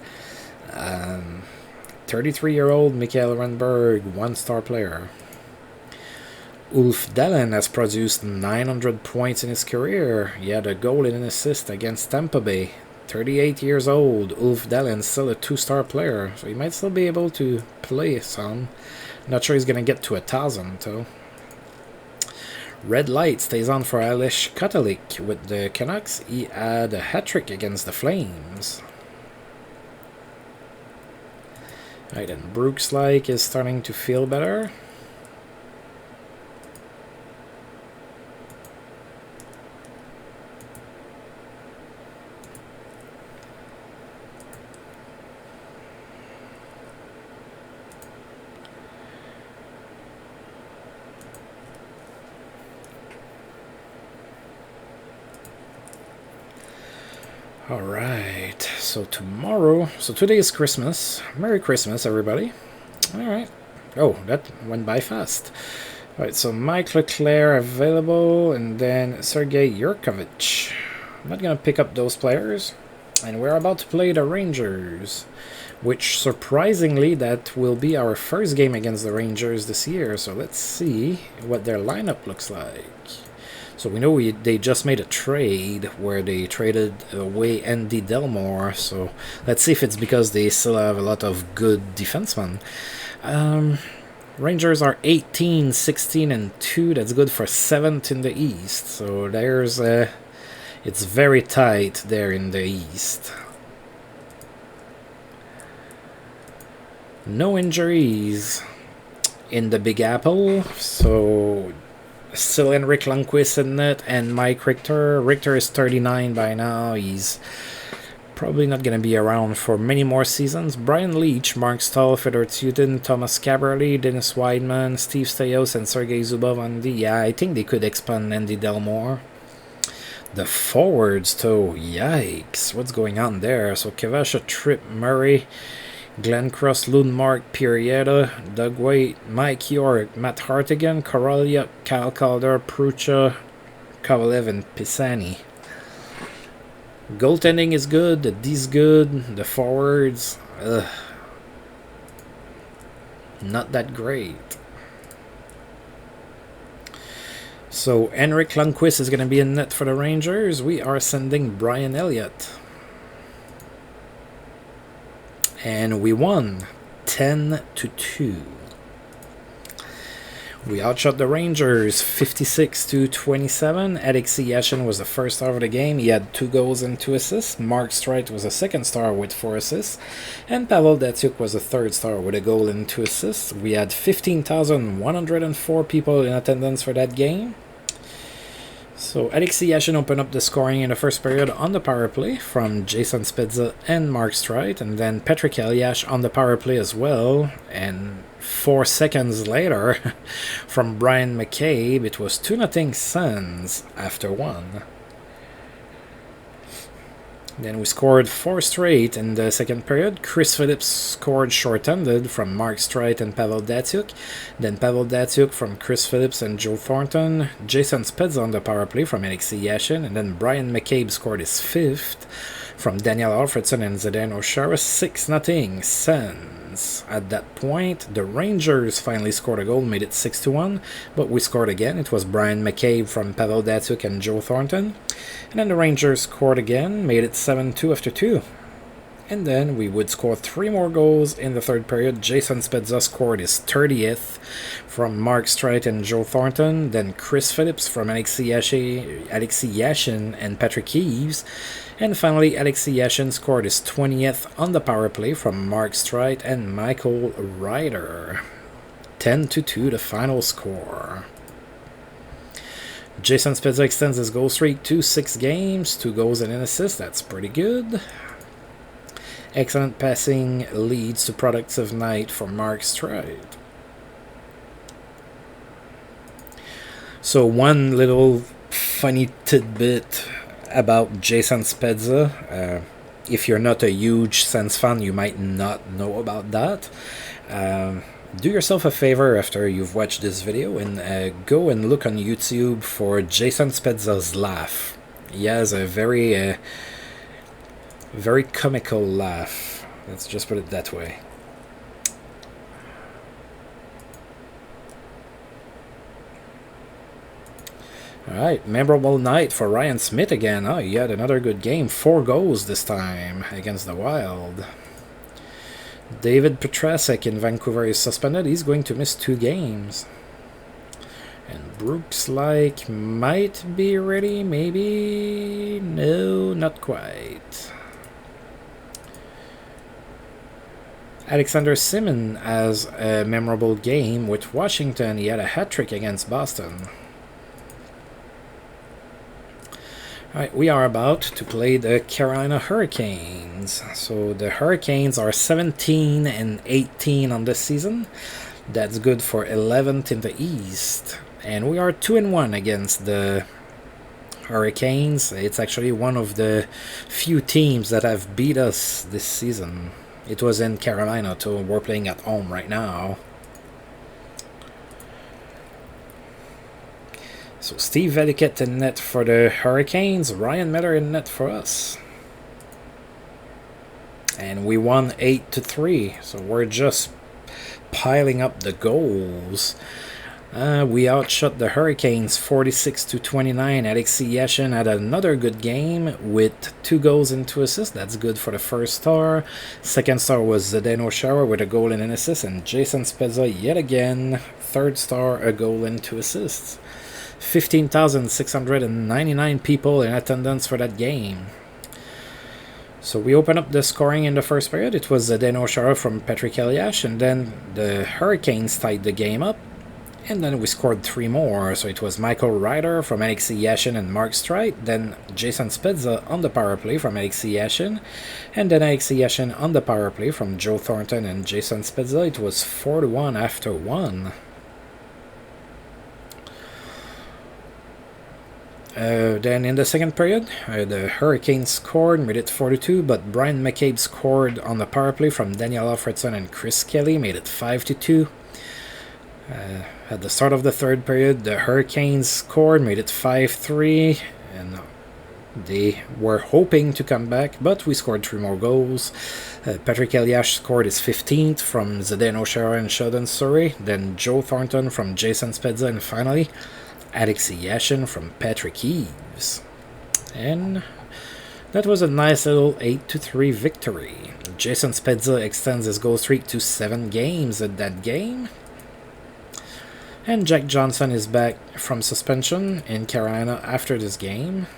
33-year-old Mikael Renberg, 1-star player. Ulf Dahlen has produced 900 points in his career. He had a goal and an assist against Tampa Bay. 38 years old, Ulf Dahlen, still a 2-star player, so he might still be able to play some. Not sure he's going to get to 1,000, though. Red light stays on for Alish Kotalik with the Canucks. He had a hat-trick against the Flames. Right, and Brooks is starting to feel better. Alright, so today is Christmas. Merry Christmas, everybody. Alright. Oh, that went by fast. Alright, so Mike Leclerc available, and then Sergei Yurkovich. I'm not going to pick up those players. And we're about to play the Rangers, which surprisingly, that will be our first game against the Rangers this year. So let's see what their lineup looks like. So we know they just made a trade where they traded away Andy Delmore. So let's see if it's because they still have a lot of good defensemen. Rangers are 18, 16, and 2. That's good for 7th in the East. So there's it's very tight there in the East. No injuries in the Big Apple. So still Henrik Lundqvist in net and Mike Richter. Richter is 39 by now. He's probably not going to be around for many more seasons. Brian Leach, Mark Stahl, Fedor Tutin, Thomas Caberly, Dennis Weidman, Steve Staios, and Sergei Zubov on D. Yeah, I think they could expand Andy Delmore. The forwards, though, yikes. What's going on there? So Kevasha, Tripp, Murray, Glenn Cross, Lundmark, Pirieta, Doug Waite, Mike York, Matt Hartigan, Korolyuk, Kyle Calder, Prucha, Kovalev, and Pisani. Goaltending is good, the D's good, the forwards, not that great. So Henrik Lundqvist is going to be in net for the Rangers. We are sending Brian Elliott. And we won 10-2. We outshot the Rangers 56-27. Alexei Yashin was the first star of the game. He had 2 goals and 2 assists. Mark Streit was the second star with 4 assists. And Pavel Datsyuk was the third star with a goal and 2 assists. We had 15,104 people in attendance for that game. So Alexei Yashin opened up the scoring in the first period on the power play from Jason Spezza and Mark Streit, and then Patrick Eliash on the power play as well. And 4 seconds later, from Brian McCabe, it was 2-0 Sens after 1. Then we scored 4 straight in the second period. Chris Phillips scored short-handed from Mark Streit and Pavel Datsyuk. Then Pavel Datsyuk from Chris Phillips and Joe Thornton. Jason Spezza on the power play from Alexei Yashin. And then Brian McCabe scored his 5th from Daniel Alfredson and Zdeno Chara. 6-0 Sens. At that point, the Rangers finally scored a goal, made it 6-1, but we scored again. It was Brian McCabe from Pavel Datsyuk and Joe Thornton. And then the Rangers scored again, made it 7-2 after 2. And then we would score 3 more goals in the third period. Jason Spezza scored his 30th from Mark Streit and Joe Thornton. Then Chris Phillips from Alexei Yashin and Patrick Eves. And finally, Alexei Yashin scored his 20th on the power play from Mark Streit and Michael Ryder. 10-2 the final score. Jason Spezza extends his goal streak to 6 games, 2 goals and an assist. That's pretty good. Excellent passing leads to productive night for Mark Streit. So one little funny tidbit about Jason Spezza. If you're not a huge Sens fan, you might not know about that. Do yourself a favor after you've watched this video and go and look on YouTube for Jason Spezza's laugh. He has a very comical laugh. Let's just put it that way. Alright, memorable night for Ryan Smith again. Oh, he had another good game. 4 goals this time against the Wild. David Petrasek in Vancouver is suspended. He's going to miss 2 games. And Brooks like might be ready, maybe. No, not quite. Alexander Simmons has a memorable game with Washington. He had a hat-trick against Boston. Alright, we are about to play the Carolina Hurricanes. So the Hurricanes are 17 and 18 on this season. That's good for 11th in the East. And we are 2-1 against the Hurricanes. It's actually one of the few teams that have beat us this season. It was in Carolina, so we're playing at home right now. So Steve Veliket in net for the Hurricanes, Ryan Miller in net for us. And we won 8-3, so we're just piling up the goals. We outshot the Hurricanes 46-29. Alexei Yashin had another good game with 2 goals and 2 assists. That's good for the first star. Second star was Zdeno Chara with a goal and an assist. And Jason Spezza yet again. Third star, a goal and 2 assists. 15,699 people in attendance for that game. So we open up the scoring in the first period. It was Zdeno Chara from Patrick Elias, and then the Hurricanes tied the game up. And then we scored 3 more. So it was Michael Ryder from Alexei Yashin and Mark Streit. Then Jason Spezza on the power play from Alexei Yashin. And then Alexei Yashin on the power play from Joe Thornton and Jason Spezza. It was 4-1 after 1. Then in the second period, the Hurricanes scored, made it 4-2, but Brian McCabe scored on the power play from Daniel Alfredson and Chris Kelly, made it 5-2. At the start of the third period, the Hurricanes scored, made it 5-3, and they were hoping to come back, but we scored 3 more goals. Patrick Elias scored his 15th from Zdeno Chara and Sheldon Surrey, then Joe Thornton from Jason Spezza, and finally Alexei Yashin from Patrick Eves. And that was a nice little 8-3 victory. Jason Spezza extends his goal streak to 7 games at that game. And Jack Johnson is back from suspension in Carolina after this game.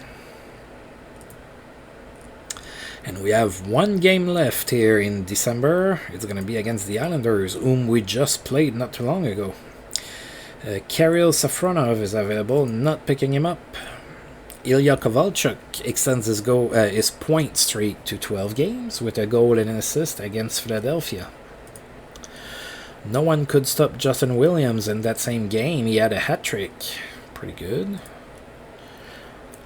And we have 1 game left here in December. It's going to be against the Islanders, whom we just played not too long ago. Kirill Safronov is available, not picking him up. Ilya Kovalchuk extends his point streak to 12 games with a goal and an assist against Philadelphia. No one could stop Justin Williams in that same game. He had a hat-trick. Pretty good.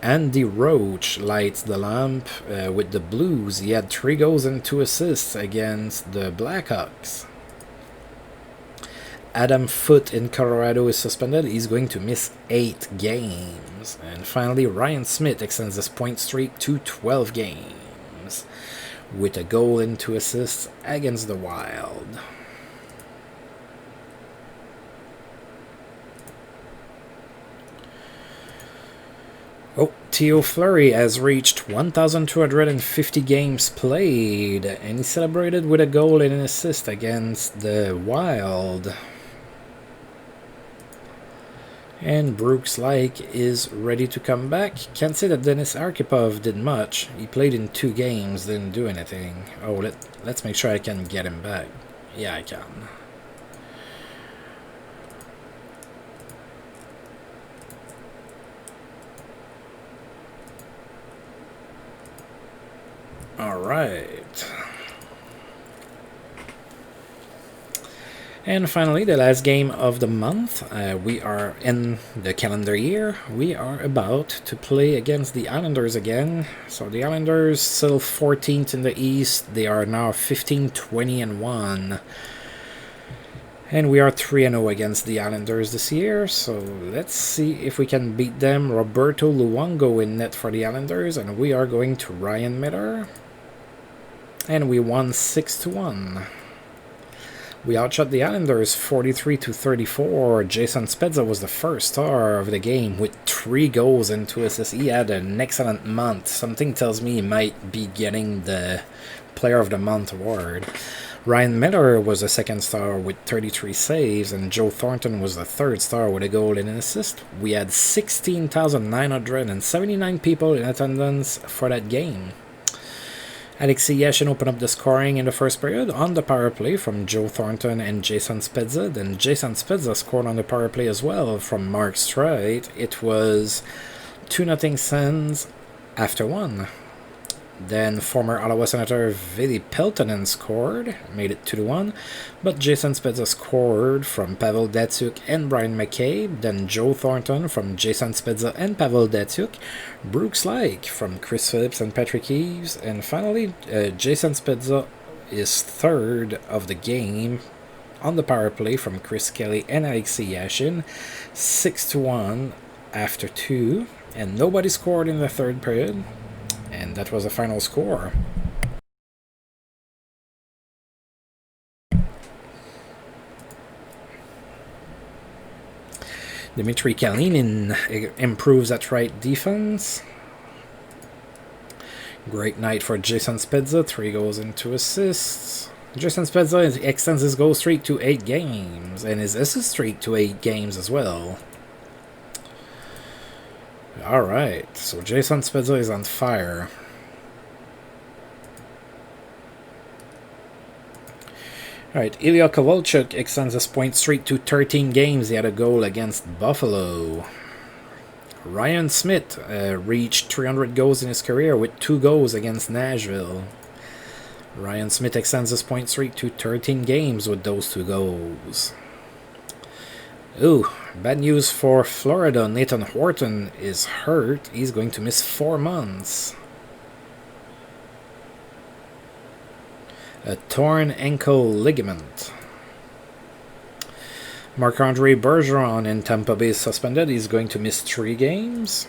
Andy Roach lights the lamp with the Blues. He had 3 goals and 2 assists against the Blackhawks. Adam Foote in Colorado is suspended. He's going to miss 8 games. And finally, Ryan Smith extends his point streak to 12 games with a goal and 2 assists against the Wild. Oh, Theo Fleury has reached 1,250 games played, and he celebrated with a goal and an assist against the Wild. And Brooks Like is ready to come back. Can't say that Denis Arkhipov did much. He played in 2 games, didn't do anything. Oh, let's make sure I can get him back. Yeah, I can. Alright. And finally, the last game of the month. We are in the calendar year. We are about to play against the Islanders again. So the Islanders still 14th in the East. They are now 15-20-1. And we are 3-0 against the Islanders this year. So let's see if we can beat them. Roberto Luongo in net for the Islanders. And we are going to Ryan Miller. And we won 6-1. We outshot the Islanders 43-34. Jason Spezza was the first star of the game with 3 goals and 2 assists. He had an excellent month. Something tells me he might be getting the Player of the Month award. Ryan Miller was the second star with 33 saves, and Joe Thornton was the third star with a goal and an assist. We had 16,979 people in attendance for that game. Alexei Yashin opened up the scoring in the first period on the power play from Joe Thornton and Jason Spezza. Then Jason Spezza scored on the power play as well from Mark Streit. It was 2-0 Sens after 1. Then former Ottawa Senator Vili Peltonen scored, made it 2-1, but Jason Spezza scored from Pavel Datsyuk and Brian McCabe, then Joe Thornton from Jason Spezza and Pavel Datsyuk, Brooks Lake from Chris Phillips and Patrick Eves, and finally Jason Spezza is third of the game on the power play from Chris Kelly and Alexei Yashin, 6-1 after 2, and nobody scored in the third period. And that was the final score. Dmitry Kalinin improves at right defense. Great night for Jason Spezza, 3 goals and 2 assists. Jason Spezza extends his goal streak to 8 games, and his assist streak to 8 games as well. Alright, so Jason Spezza is on fire. Alright, Ilya Kovalchuk extends his point streak to 13 games. He had a goal against Buffalo. Ryan Smith reached 300 goals in his career with 2 goals against Nashville. Ryan Smith extends his point streak to 13 games with those 2 goals. Ooh, bad news for Florida. Nathan Horton is hurt. He's going to miss 4 months. A torn ankle ligament. Marc-Andre Bergeron in Tampa Bay is suspended. He's going to miss 3 games.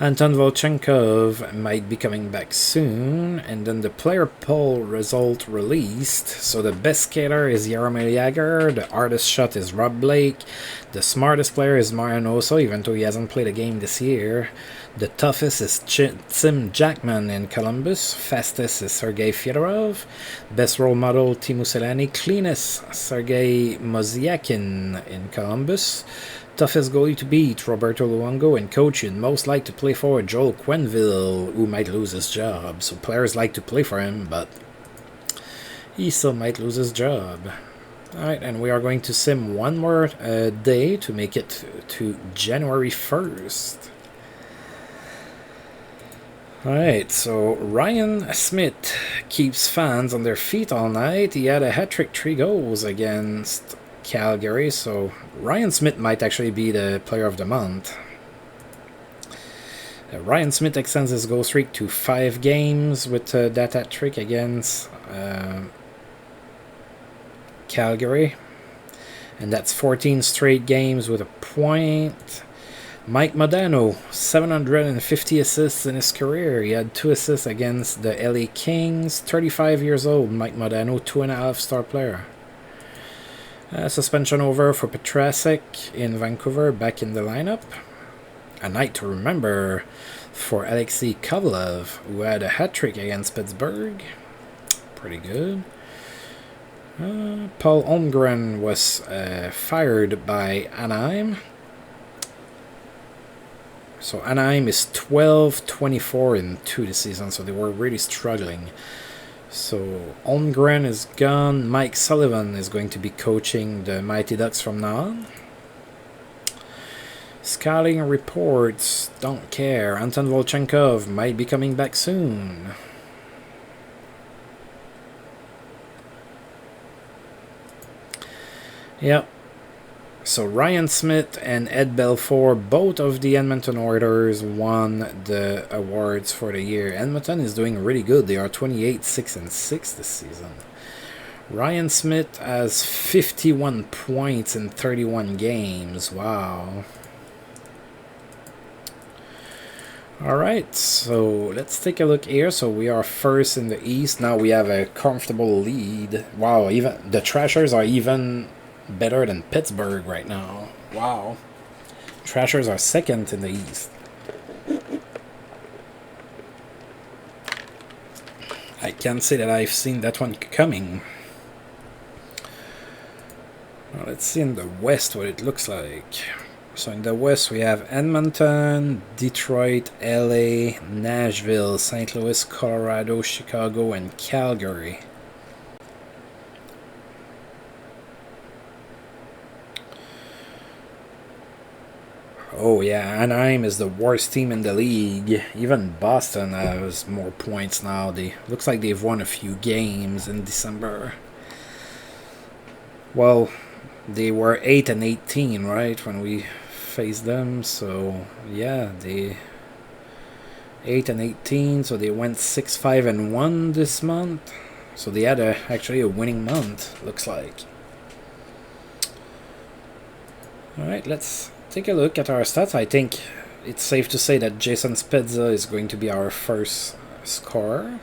Anton Volchenkov might be coming back soon. And then the player poll result released. So the best skater is Jaromir Jagr. The hardest shot is Rob Blake. The smartest player is Marian Hossa, even though he hasn't played a game this year. The toughest is Tim Jackman in Columbus. Fastest is Sergei Fyodorov. Best role model, Teemu Selanne. Cleanest, Sergei Mozyakin in Columbus. Toughest goalie to beat, Roberto Luongo. And coach you'd most like to play for, Joel Quenneville, who might lose his job. So players like to play for him, but he still might lose his job. Alright, and we are going to sim one more day to make it to January 1st. Alright, so Ryan Smith keeps fans on their feet all night. He had a hat-trick, 3 goals against Calgary, so Ryan Smith might actually be the player of the month. Ryan Smith extends his goal streak to 5 games with that hat-trick against Calgary. And that's 14 straight games with a point. Mike Modano, 750 assists in his career. He had 2 assists against the LA Kings. 35 years old, Mike Modano, 2.5-star player. Suspension over for Petrasek in Vancouver, back in the lineup. A night to remember for Alexei Kovalev, who had a hat-trick against Pittsburgh. Pretty good. Paul Holmgren was fired by Anaheim. So Anaheim is 12-24-2 this season, so they were really struggling. So Holmgren is gone. Mike Sullivan is going to be coaching the Mighty Ducks from now on. Scouting reports, don't care. Anton Volchenkov might be coming back soon. Yep. So Ryan Smith and Ed Belfour, both of the Edmonton Oilers, won the awards for the year. Edmonton is doing really good. They are 28-6-6 this season. Ryan Smith has 51 points in 31 games. Wow. Alright, so let's take a look here. So we are first in the East. Now we have a comfortable lead. Wow, even the Trashers are even better than Pittsburgh right now. Wow. Trashers are second in the East. I can't say that I've seen that one coming. Well, let's see in the West what it looks like. So in the West we have Edmonton, Detroit, LA, Nashville, St. Louis, Colorado, Chicago, and Calgary. Oh yeah, Anaheim is the worst team in the league. Even Boston has more points now. Looks like they've won a few games in December. Well, they were 8-18, right, when we faced them. So yeah, they 8-18. So they went 6-5-1 this month. So they had actually a winning month. Looks like. All right, let's take a look at our stats. I think it's safe to say that Jason Spezza is going to be our first scorer.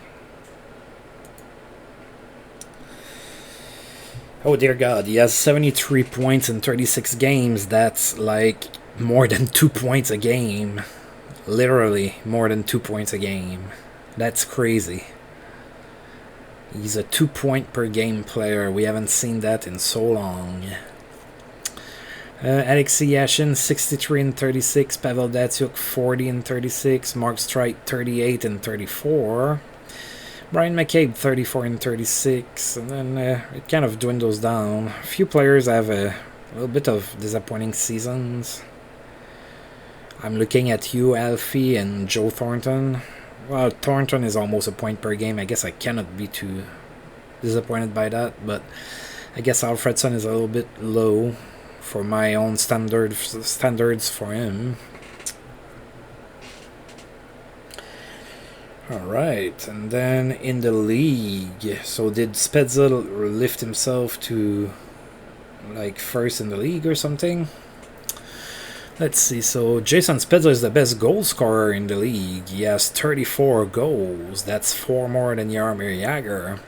Oh dear God, he has 73 points in 36 games. That's like more than 2 points a game. Literally more than 2 points a game. That's crazy. He's a 2 point per game player. We haven't seen that in so long. Alexei Yashin, 63 in 36. Pavel Datsyuk, 40 in 36. Mark Streit, 38 in 34. Brian McCabe, 34 in 36. And then it kind of dwindles down. A few players have a little bit of disappointing seasons. I'm looking at you, Alfie, and Joe Thornton. Well, Thornton is almost a point per game. I guess I cannot be too disappointed by that. But I guess Alfredson is a little bit low for my own standards for him. Alright, and then in the league, so did Spezza lift himself to like first in the league or something? Let's see, so Jason Spezza is the best goal scorer in the league. He has 34 goals, that's 4 more than Jaromir Jagr.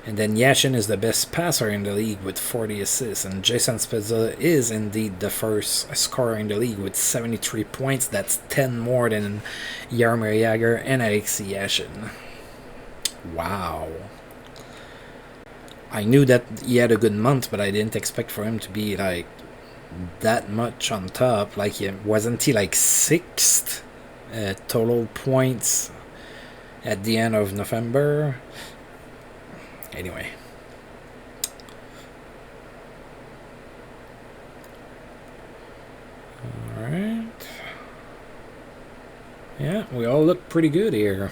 And then Yashin is the best passer in the league with 40 assists. And Jason Spezza is indeed the first scorer in the league with 73 points. That's 10 more than Jaromir Jagr and Alexei Yashin. Wow. I knew that he had a good month, but I didn't expect for him to be like that much on top. Like, wasn't he like 6th total points at the end of November? Anyway. Alright. Yeah, we all look pretty good here.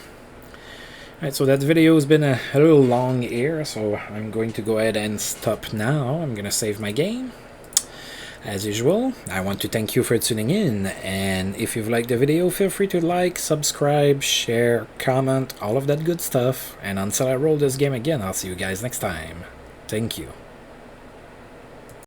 Alright, so that video has been a little long here, so I'm going to go ahead and stop now. I'm going to save my game. As usual, I want to thank you for tuning in, and if you've liked the video, feel free to like, subscribe, share, comment, all of that good stuff, and until I roll this game again, I'll see you guys next time. Thank you.